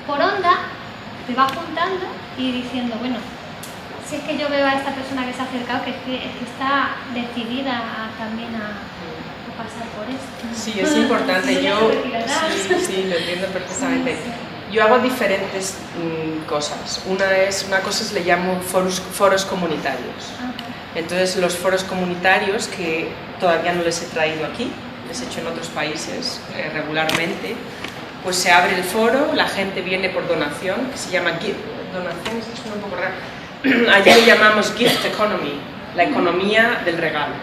por onda, te va juntando y diciendo, bueno, si es que yo veo a esta persona que se ha acercado, que está decidida también a pasar por esto. Sí, es importante. Sí, lo entiendo perfectamente. Yo hago diferentes cosas. Una cosa le llamo foros comunitarios. Entonces, los foros comunitarios, que todavía no les he traído aquí, les he hecho en otros países regularmente, pues se abre el foro, la gente viene por donación, que se llama donación, es un poco raro, allí le llamamos gift economy, la economía del regalo.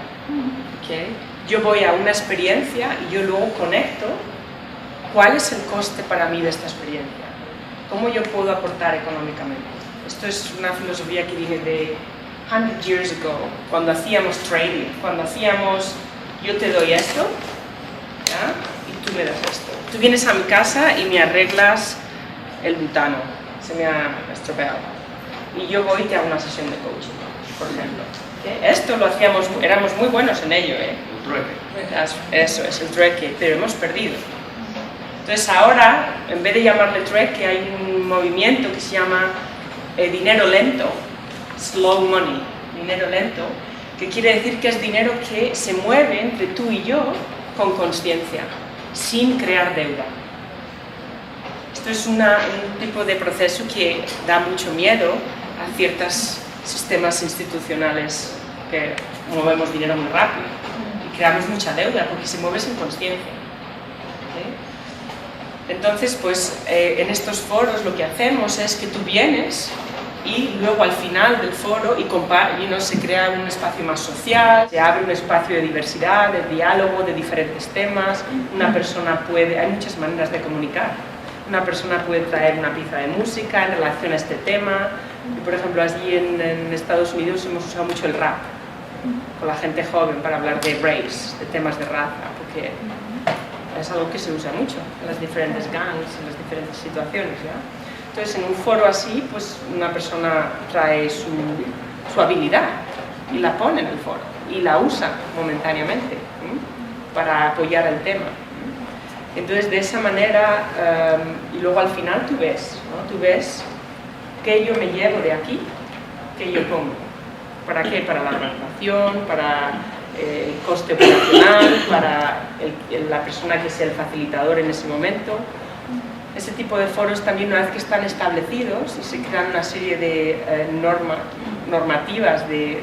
¿Okay? Yo voy a una experiencia y yo luego conecto cuál es el coste para mí de esta experiencia, cómo yo puedo aportar económicamente. Esto es una filosofía que viene de 100 years ago, cuando hacíamos trading, cuando hacíamos yo te doy esto, ¿ya? Y tú me das esto. Tú vienes a mi casa y me arreglas el butano, se me ha estropeado, y yo voy y te hago una sesión de coaching, por ejemplo. ¿Okay? Esto lo hacíamos, éramos muy buenos en ello, ¿eh? El trueque. Eso es, el trueque, pero hemos perdido. Entonces ahora, en vez de llamarle trueque, hay un movimiento que se llama dinero lento, slow money, dinero lento, que quiere decir que es dinero que se mueve entre tú y yo con consciencia, sin crear deuda. Esto es un tipo de proceso que da mucho miedo a ciertos sistemas institucionales que movemos dinero muy rápido y creamos mucha deuda porque se mueve sin consciencia. Entonces, pues en estos foros lo que hacemos es que tú vienes y luego al final del foro se crea un espacio más social, se abre un espacio de diversidad, de diálogo, de diferentes temas. Una persona hay muchas maneras de comunicar. Una persona puede traer una pieza de música en relación a este tema. Y, por ejemplo, allí en Estados Unidos hemos usado mucho el rap con la gente joven para hablar de race, de temas de raza, porque es algo que se usa mucho en las diferentes gangs, en las diferentes situaciones, ¿ya? Entonces, en un foro así, pues una persona trae su habilidad y la pone en el foro y la usa momentáneamente para apoyar el tema. Entonces, de esa manera, y luego al final tú ves, ¿no? Tú ves qué yo me llevo de aquí, qué yo pongo. ¿Para qué? Para la organización, para el coste operacional, para la persona que sea el facilitador en ese momento. Ese tipo de foros también, una vez que están establecidos y se crean una serie de normativas de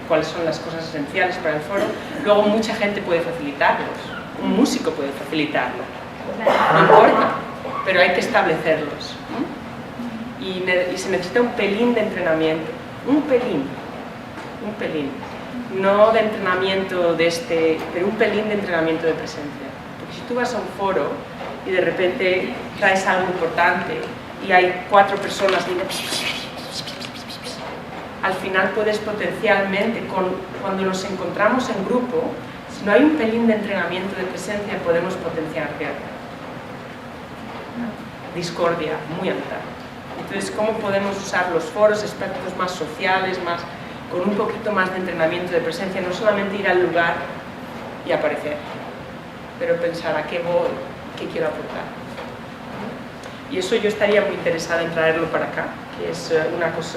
cuáles son las cosas esenciales para el foro, luego mucha gente puede facilitarlos, un músico puede facilitarlo, no importa, pero hay que establecerlos, ¿no? Y se necesita un pelín de entrenamiento, un pelín, no de entrenamiento pero un pelín de entrenamiento de presencia, porque si tú vas a un foro y de repente traes algo importante y hay 4 personas diciendo al final puedes potencialmente, cuando nos encontramos en grupo, si no hay un pelín de entrenamiento de presencia, podemos potenciar guerra, discordia muy alta. Entonces, ¿cómo podemos usar los foros, aspectos más sociales, con un poquito más de entrenamiento de presencia? No solamente ir al lugar y aparecer, pero pensar a qué voy, qué quiero aportar. Y eso yo estaría muy interesada en traerlo para acá, que es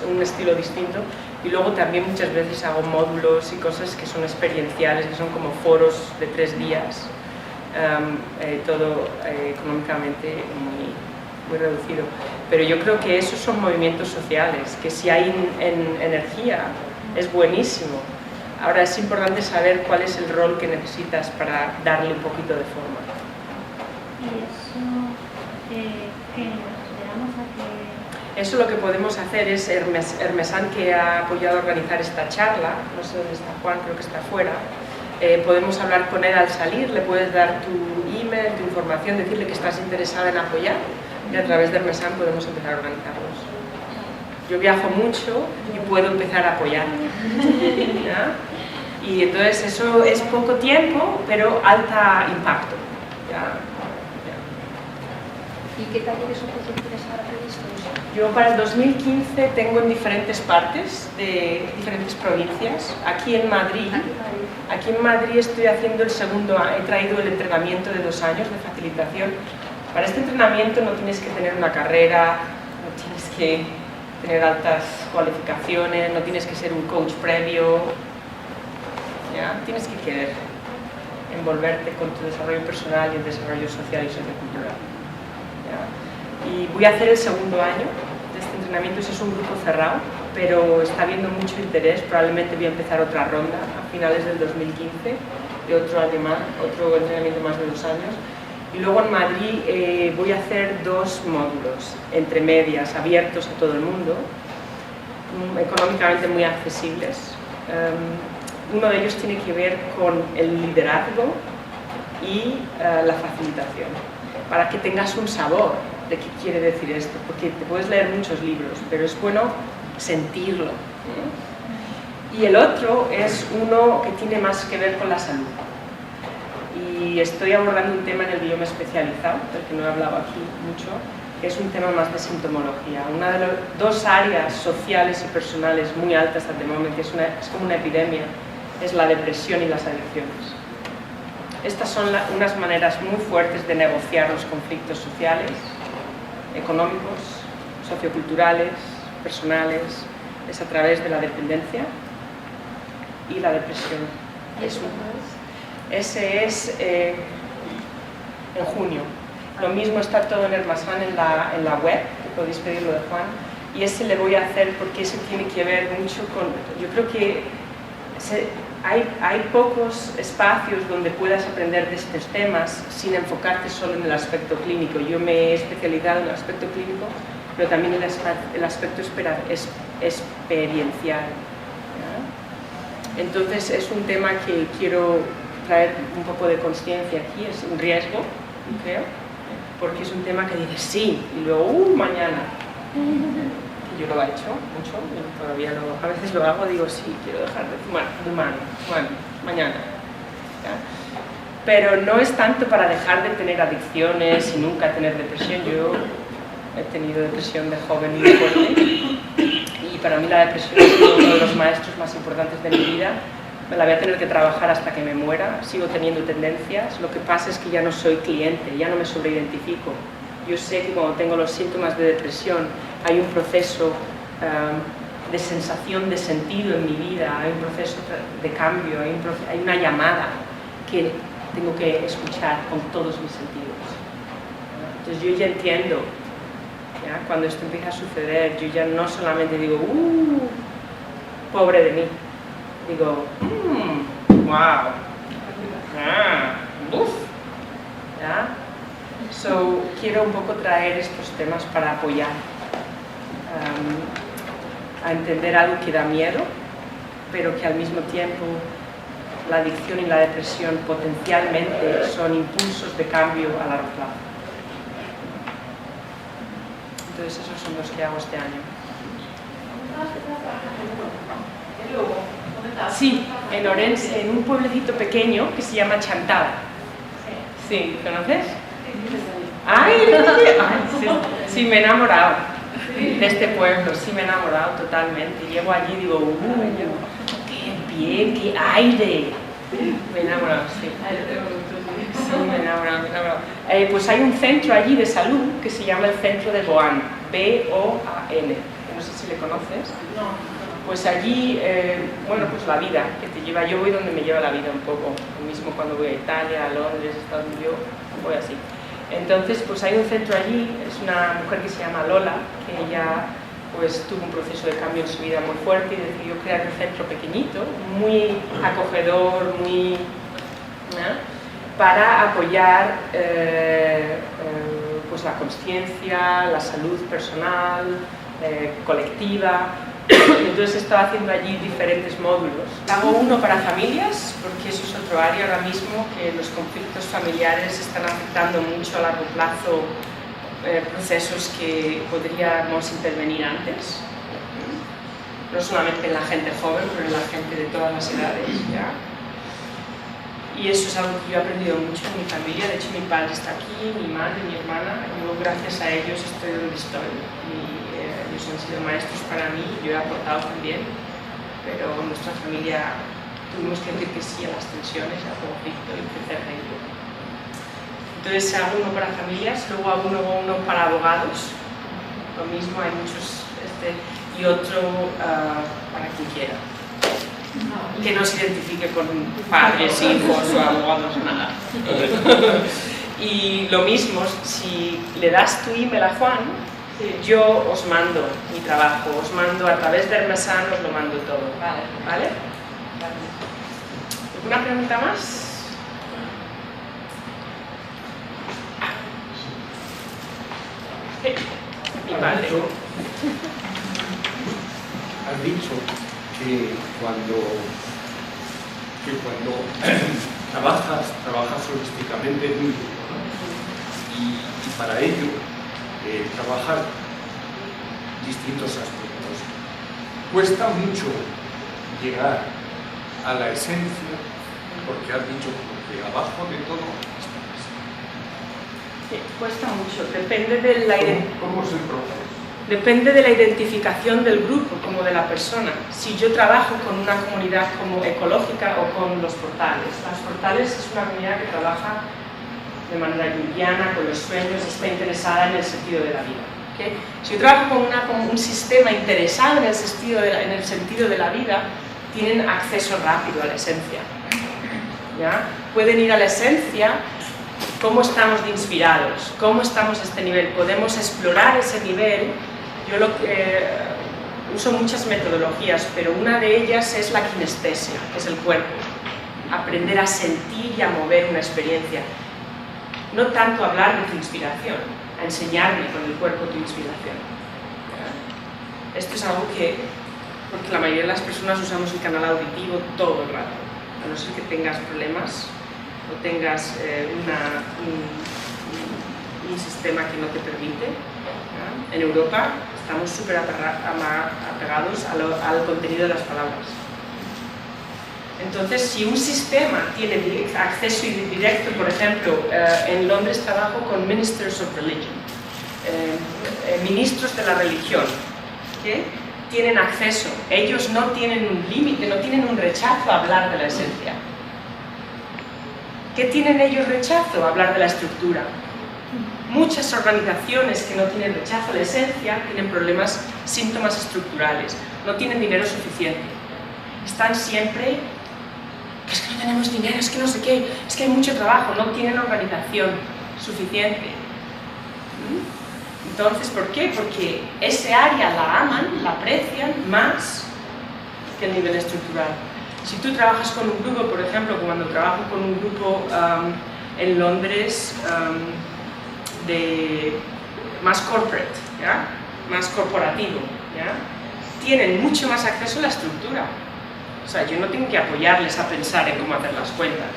un estilo distinto. Y luego también muchas veces hago módulos y cosas que son experienciales, que son como foros de 3 días, todo económicamente muy reducido. Pero yo creo que esos son movimientos sociales, que si hay energía es buenísimo. Ahora es importante saber cuál es el rol que necesitas para darle un poquito de forma. ¿Y eso qué nos esperamos a que...? Eso lo que podemos hacer es, Hermesán, que ha apoyado a organizar esta charla, no sé dónde está Juan, creo que está afuera, podemos hablar con él al salir, le puedes dar tu email, tu información, decirle que estás interesada en apoyar y a través de Hermesán podemos empezar a organizarlos. Yo viajo mucho y puedo empezar a apoyar. ¿Ya? Y entonces eso es poco tiempo, pero alta impacto. ¿Ya? ¿Y qué talleres o cursos tienes ahora previstos? Yo para el 2015 tengo en diferentes partes de diferentes provincias. Aquí en Madrid estoy haciendo el segundo año, he traído el entrenamiento de 2 años de facilitación. Para este entrenamiento no tienes que tener una carrera, no tienes que tener altas cualificaciones, no tienes que ser un coach previo, ¿ya? Tienes que querer envolverte con tu desarrollo personal y el desarrollo social y sociocultural. Y voy a hacer el segundo año de este entrenamiento, ese es un grupo cerrado, pero está habiendo mucho interés, probablemente voy a empezar otra ronda a finales del 2015, de otro entrenamiento más de 2 años. Y luego en Madrid voy a hacer 2 módulos, entre medias, abiertos a todo el mundo, económicamente muy accesibles. Uno de ellos tiene que ver con el liderazgo y la facilitación, para que tengas un sabor de qué quiere decir esto, porque te puedes leer muchos libros, pero es bueno sentirlo. Y el otro es uno que tiene más que ver con la salud. Y estoy abordando un tema en el bioma especializado, del que no he hablado aquí mucho, que es un tema más de sintomología. Una de las dos áreas sociales y personales muy altas al momento, que es como una epidemia, es la depresión y las adicciones. Estas son unas maneras muy fuertes de negociar los conflictos sociales, económicos, socioculturales, personales, es a través de la dependencia y la depresión. Ese es en junio. Lo mismo está todo en Hermasán en la web, que podéis pedirlo de Juan, y ese le voy a hacer porque ese tiene que ver mucho con... Yo creo que hay pocos espacios donde puedas aprender de estos temas sin enfocarte solo en el aspecto clínico. Yo me he especializado en el aspecto clínico, pero también en el aspecto experiencial. ¿Ya? Entonces es un tema que quiero traer un poco de conciencia aquí, es un riesgo, creo, porque es un tema que dices sí, y luego mañana. Yo lo he hecho mucho, todavía a veces lo hago, digo sí, quiero dejar de fumar, bueno, mañana. ¿Ya? Pero no es tanto para dejar de tener adicciones y nunca tener depresión. Yo he tenido depresión de joven muy fuerte y para mí la depresión es uno de los maestros más importantes de mi vida. Me la voy a tener que trabajar hasta que me muera, sigo teniendo tendencias, lo que pasa es que ya no soy cliente, ya no me sobreidentifico. Yo sé que cuando tengo los síntomas de depresión hay un proceso de sensación de sentido en mi vida, hay un proceso de cambio, hay una llamada que tengo que escuchar con todos mis sentidos. Entonces yo ya entiendo, ¿ya? Cuando esto empieza a suceder, yo ya no solamente digo, pobre de mí, digo, wow, ¿ya? So, quiero un poco traer estos temas para apoyar a entender algo que da miedo, pero que al mismo tiempo la adicción y la depresión potencialmente son impulsos de cambio a largo plazo. Entonces esos son los que hago este año. Sí, en Orense, en un pueblecito pequeño que se llama Chantal. Sí, ¿conoces? ¡Ay! Sí, me he enamorado de este pueblo, sí me he enamorado totalmente. Llego allí y digo, ¡qué bien, qué aire! Me he enamorado, sí. Sí, me he enamorado. Pues hay un centro allí de salud que se llama el Centro de Boan, B-O-A-N. No sé si le conoces. Pues allí, bueno, pues la vida que te lleva, yo voy donde me lleva la vida un poco, lo mismo cuando voy a Italia, a Londres, Estados Unidos, yo voy así. Entonces, pues hay un centro allí, es una mujer que se llama Lola, que ella pues tuvo un proceso de cambio en su vida muy fuerte y decidió crear un centro pequeñito, muy acogedor, muy... para apoyar pues la conciencia, la salud personal, colectiva. Entonces estaba haciendo allí diferentes módulos. Hago uno para familias, porque eso es otro área ahora mismo, que los conflictos familiares están afectando mucho a largo plazo procesos que podríamos intervenir antes. No solamente en la gente joven, pero en la gente de todas las edades. ¿Ya? Y eso es algo que yo he aprendido mucho en mi familia. De hecho, mi padre está aquí, mi madre, mi hermana. Yo, gracias a ellos, estoy donde estoy. Ellos han sido maestros para mí, yo he aportado también, pero en nuestra familia tuvimos que decir que sí a las tensiones, al conflicto y crecer de ello. Entonces hago uno para familias, luego hago uno para abogados, lo mismo, hay muchos, y otro para quien quiera, que no se identifique con padres, hijos o abogados, nada. Y lo mismo, si le das tu email a Juan, yo os mando mi trabajo, os mando a través de Hermasán, os lo mando todo. ¿Vale? ¿Alguna pregunta más? Mi padre. has dicho que cuando trabajas holísticamente es muy duro, ¿no? Y para ello trabajar distintos aspectos. Cuesta mucho llegar a la esencia, porque has dicho que abajo de todo está la esencia. Sí, cuesta mucho, depende de la ¿Cómo es el proceso? Depende de la identificación del grupo como de la persona. Si yo trabajo con una comunidad como ecológica o con los portales. Los portales es una comunidad que trabaja de manera junguiana, con los sueños, está interesada en el sentido de la vida. ¿Okay? Si yo trabajo con un sistema interesado en el sentido de la vida, tienen acceso rápido a la esencia. ¿Ya? Pueden ir a la esencia. ¿Cómo estamos de inspirados? ¿Cómo estamos a este nivel? Podemos explorar ese nivel. Yo uso muchas metodologías, pero una de ellas es la kinestesia, que es el cuerpo. Aprender a sentir y a mover una experiencia. No tanto hablar de tu inspiración, a enseñarme con el cuerpo tu inspiración. ¿Ya? Esto es algo que, porque la mayoría de las personas usamos el canal auditivo todo el rato, a no ser que tengas problemas o tengas un sistema que no te permite. ¿Ya? En Europa estamos súper apegados al contenido de las palabras. Entonces, si un sistema tiene acceso directo, por ejemplo, en Londres trabajo con Ministers of Religion, ministros de la religión, ¿okay? Tienen acceso, ellos no tienen un límite, no tienen un rechazo a hablar de la esencia. ¿Qué tienen ellos rechazo? Hablar de la estructura. Muchas organizaciones que no tienen rechazo a la esencia tienen síntomas estructurales, no tienen dinero suficiente. Están siempre, es que no tenemos dinero, es que no sé qué, es que hay mucho trabajo, no tienen organización suficiente. Entonces, ¿por qué? Porque ese área la aman, la aprecian más que el nivel estructural. Si tú trabajas con un grupo, por ejemplo, cuando trabajo con un grupo en Londres más corporate, ¿ya? Más corporativo, ¿ya? Tienen mucho más acceso a la estructura. O sea, yo no tengo que apoyarles a pensar en cómo hacer las cuentas.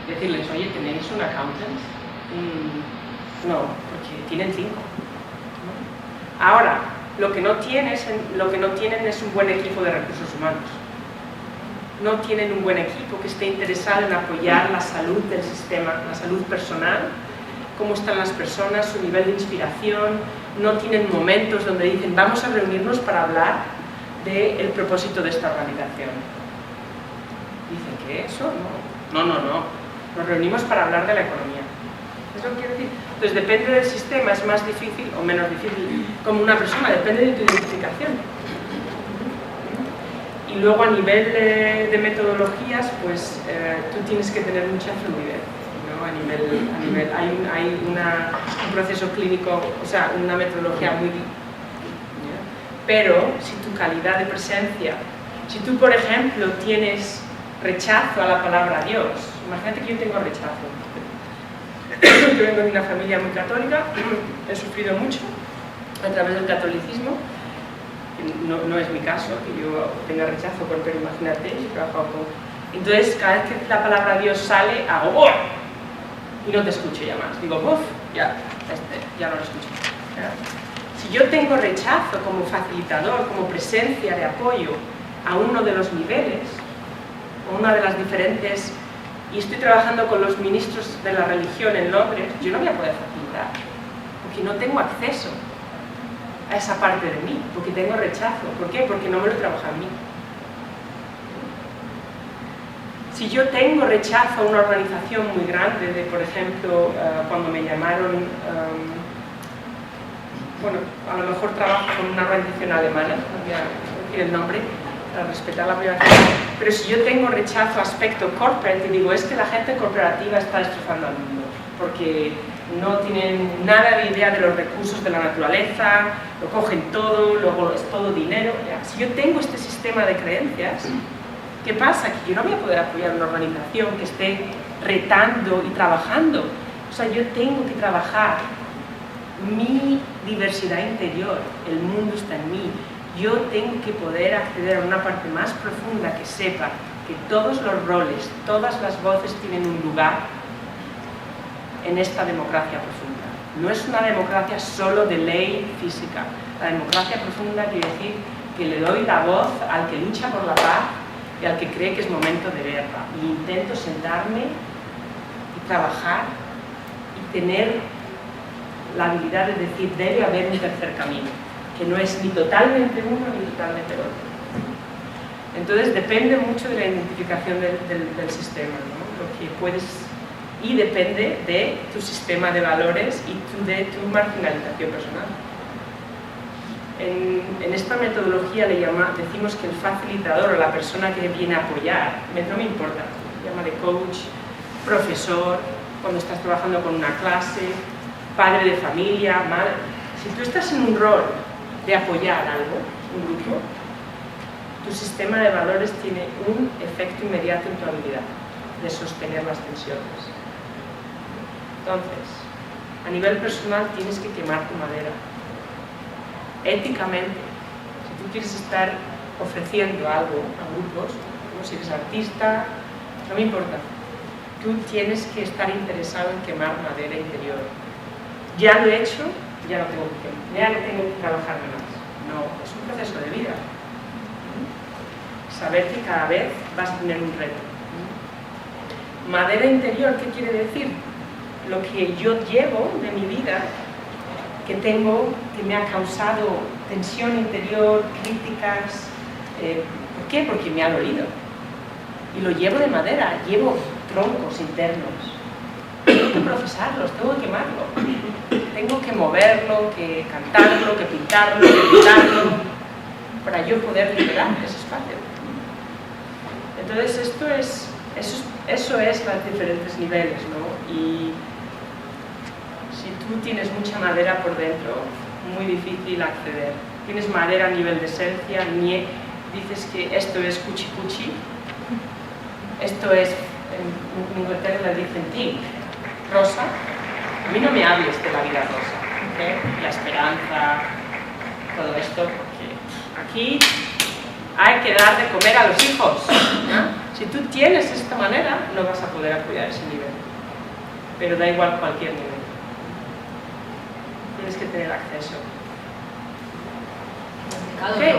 Decirles, oye, ¿tenéis un accountant? No, porque tienen 5. ¿No? Ahora, lo que no tienen es un buen equipo de recursos humanos. No tienen un buen equipo que esté interesado en apoyar la salud del sistema, la salud personal, cómo están las personas, su nivel de inspiración. No tienen momentos donde dicen, vamos a reunirnos para hablar del propósito de esta organización. Dicen, ¿qué? ¿Eso? No. Nos reunimos para hablar de la economía. ¿Es lo que quiero decir? Entonces, depende del sistema, es más difícil o menos difícil como una persona, depende de tu identificación. Y luego a nivel de metodologías, pues tú tienes que tener mucha fluidez, ¿no? A nivel hay un proceso clínico, o sea, una metodología muy... ¿ya? Pero si tu calidad de presencia, si tú, por ejemplo, tienes rechazo a la palabra Dios, imagínate que yo tengo rechazo. Yo vengo de una familia muy católica, he sufrido mucho a través del catolicismo. No es mi caso, que yo tenga rechazo, pero imagínate, yo he trabajado con... Entonces, cada vez que la palabra Dios sale, hago ¡oh! Y no te escucho ya más. Digo, ¡buf! Ya no lo escucho. ¿Ya? Si yo tengo rechazo como facilitador, como presencia de apoyo a uno de los niveles, o una de las diferentes, y estoy trabajando con los ministros de la religión en Londres, yo no voy a poder facilitar, porque no tengo acceso a esa parte de mí, porque tengo rechazo. ¿Por qué? Porque no me lo trabaja en mí. Si yo tengo rechazo a una organización muy grande, por ejemplo, cuando me llamaron, bueno, a lo mejor trabajo con una organización alemana, no voy a decir el nombre, para respetar la privacidad, pero si yo tengo rechazo a aspecto corporate y digo, es que la gente corporativa está destrozando al mundo, porque no tienen nada de idea de los recursos de la naturaleza, lo cogen todo, luego es todo dinero. ¿Ya? Si yo tengo este sistema de creencias, ¿qué pasa? Que yo no voy a poder apoyar una organización que esté retando y trabajando. O sea, yo tengo que trabajar mi diversidad interior, el mundo está en mí, yo tengo que poder acceder a una parte más profunda que sepa que todos los roles, todas las voces tienen un lugar en esta democracia profunda. No es una democracia solo de ley física. La democracia profunda quiere decir que le doy la voz al que lucha por la paz y al que cree que es momento de guerra. Y intento sentarme y trabajar y tener la habilidad de decir, debe haber un tercer camino, que no es ni totalmente uno ni totalmente otro. Entonces depende mucho de la identificación del sistema, ¿no? Lo que puedes, y depende de tu sistema de valores y de tu marginalización personal. En esta metodología decimos que el facilitador o la persona que viene a apoyar, no me importa, se llama de coach, profesor, cuando estás trabajando con una clase, padre de familia, madre. Si tú estás en un rol de apoyar algo, un grupo, tu sistema de valores tiene un efecto inmediato en tu habilidad de sostener las tensiones. Entonces, a nivel personal tienes que quemar tu madera. Éticamente, si tú quieres estar ofreciendo algo a grupos, como si eres artista, no me importa, tú tienes que estar interesado en quemar madera interior. Ya lo he hecho, ya no tengo que trabajar más. No, es un proceso de vida. Saber que cada vez vas a tener un reto. Madera interior, ¿qué quiere decir? Lo que yo llevo de mi vida, que me ha causado tensión interior, críticas. ¿Por qué? Porque me ha dolido. Y lo llevo de madera, llevo troncos internos. Tengo que procesarlos, tengo que quemarlo. Tengo que moverlo, que cantarlo, que pintarlo, que pintarlo, para yo poder liberar ese espacio. Entonces eso es los diferentes niveles, ¿no? Y si tú tienes mucha madera por dentro, muy difícil acceder. Tienes madera a nivel de esencia, dices que esto es cuchi cuchi, esto es, en Inglaterra le dicen pink, rosa. A mí no me hables de la vida rosa, ¿okay? La esperanza, todo esto, porque aquí hay que dar de comer a los hijos, ¿no? Si tú tienes esta manera, no vas a poder apoyar ese nivel, pero da igual cualquier nivel. Tienes que tener acceso. Okay.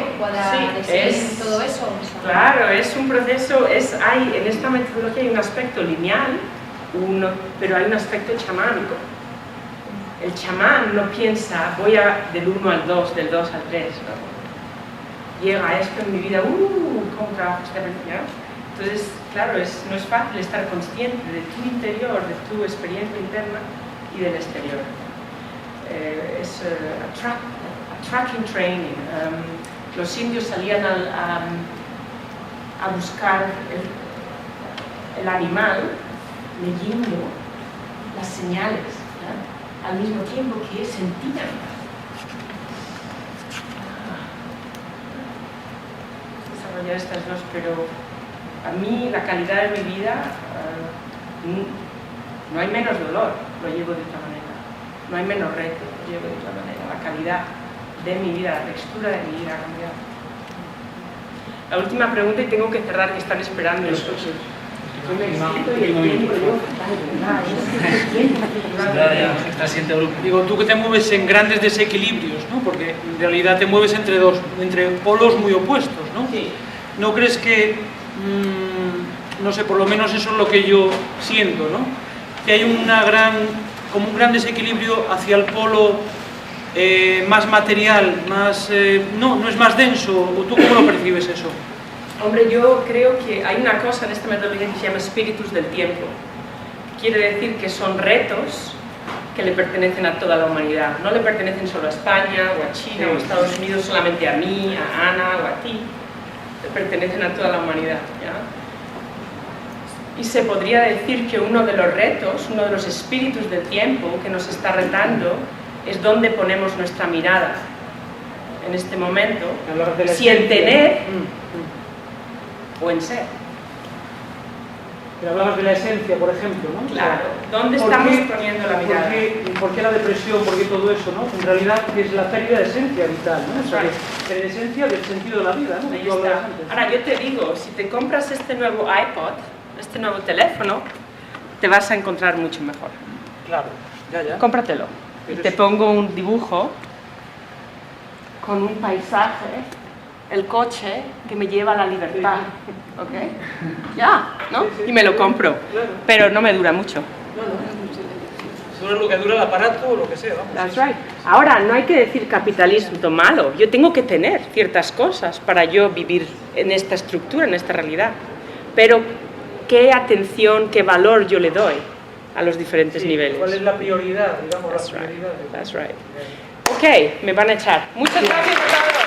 Sí, todo eso. Claro, es un proceso, en esta metodología hay un aspecto lineal, pero hay un aspecto chamánico. El chamán no piensa, voy del 1 al 2, del 2 al 3, ¿no? Llega esto en mi vida, ¿cómo trabajo esta energía? Entonces, claro, no es fácil estar consciente de tu interior, de tu experiencia interna y del exterior. Es tracking training. Los indios salían a buscar el animal leyendo las señales, ¿no? Al mismo tiempo que sentían. Desarrollar estas dos, pero a mí la calidad de mi vida, no hay menos dolor, lo llevo de otra manera. No hay menos reto, lo llevo de otra manera. La calidad de mi vida, la textura de mi vida ha cambiado. La última pregunta, y tengo que cerrar, que están esperando los otros. Digo, tú que te mueves en grandes desequilibrios, ¿no? Porque en realidad te mueves entre polos muy opuestos, ¿no? Sí. ¿No crees que, no sé, por lo menos eso es lo que yo siento, ¿no? Que hay como un gran desequilibrio hacia el polo más material, no es más denso? ¿O tú cómo lo percibes eso? Hombre, yo creo que hay una cosa en esta metodología que se llama espíritus del tiempo. Quiere decir que son retos que le pertenecen a toda la humanidad. No le pertenecen solo a España, o a China, o a Estados Unidos, solamente a mí, a Ana o a ti. Le pertenecen a toda la humanidad, ¿ya? Y se podría decir que uno de los retos, uno de los espíritus del tiempo que nos está retando, es dónde ponemos nuestra mirada en este momento, si en tener o en ser. Pero hablabas de la esencia, por ejemplo, ¿no? Claro, ¿dónde estamos poniendo la mirada? ¿Por qué la depresión? ¿Por qué todo eso? ¿No? En realidad es la pérdida de esencia vital, ¿no? O sea, de esencia del sentido de la vida, ¿no? Ahí está. Ahora, yo te digo, si te compras este nuevo iPod, este nuevo teléfono, te vas a encontrar mucho mejor. Claro, ya. Cómpratelo. Y te pongo un dibujo con un paisaje, el coche que me lleva a la libertad. ¿Ok? Ya, ¿no? Y me lo compro. Pero no me dura mucho. Dura lo que dura el aparato o lo que sea, vamos. That's right. Ahora, no hay que decir capitalismo malo. Yo tengo que tener ciertas cosas para yo vivir en esta estructura, en esta realidad. Pero, ¿qué atención, qué valor yo le doy a los diferentes niveles? ¿Cuál es la prioridad, digamos, That's la prioridad? right. That's right. Ok, me van a echar. Muchas gracias a todos.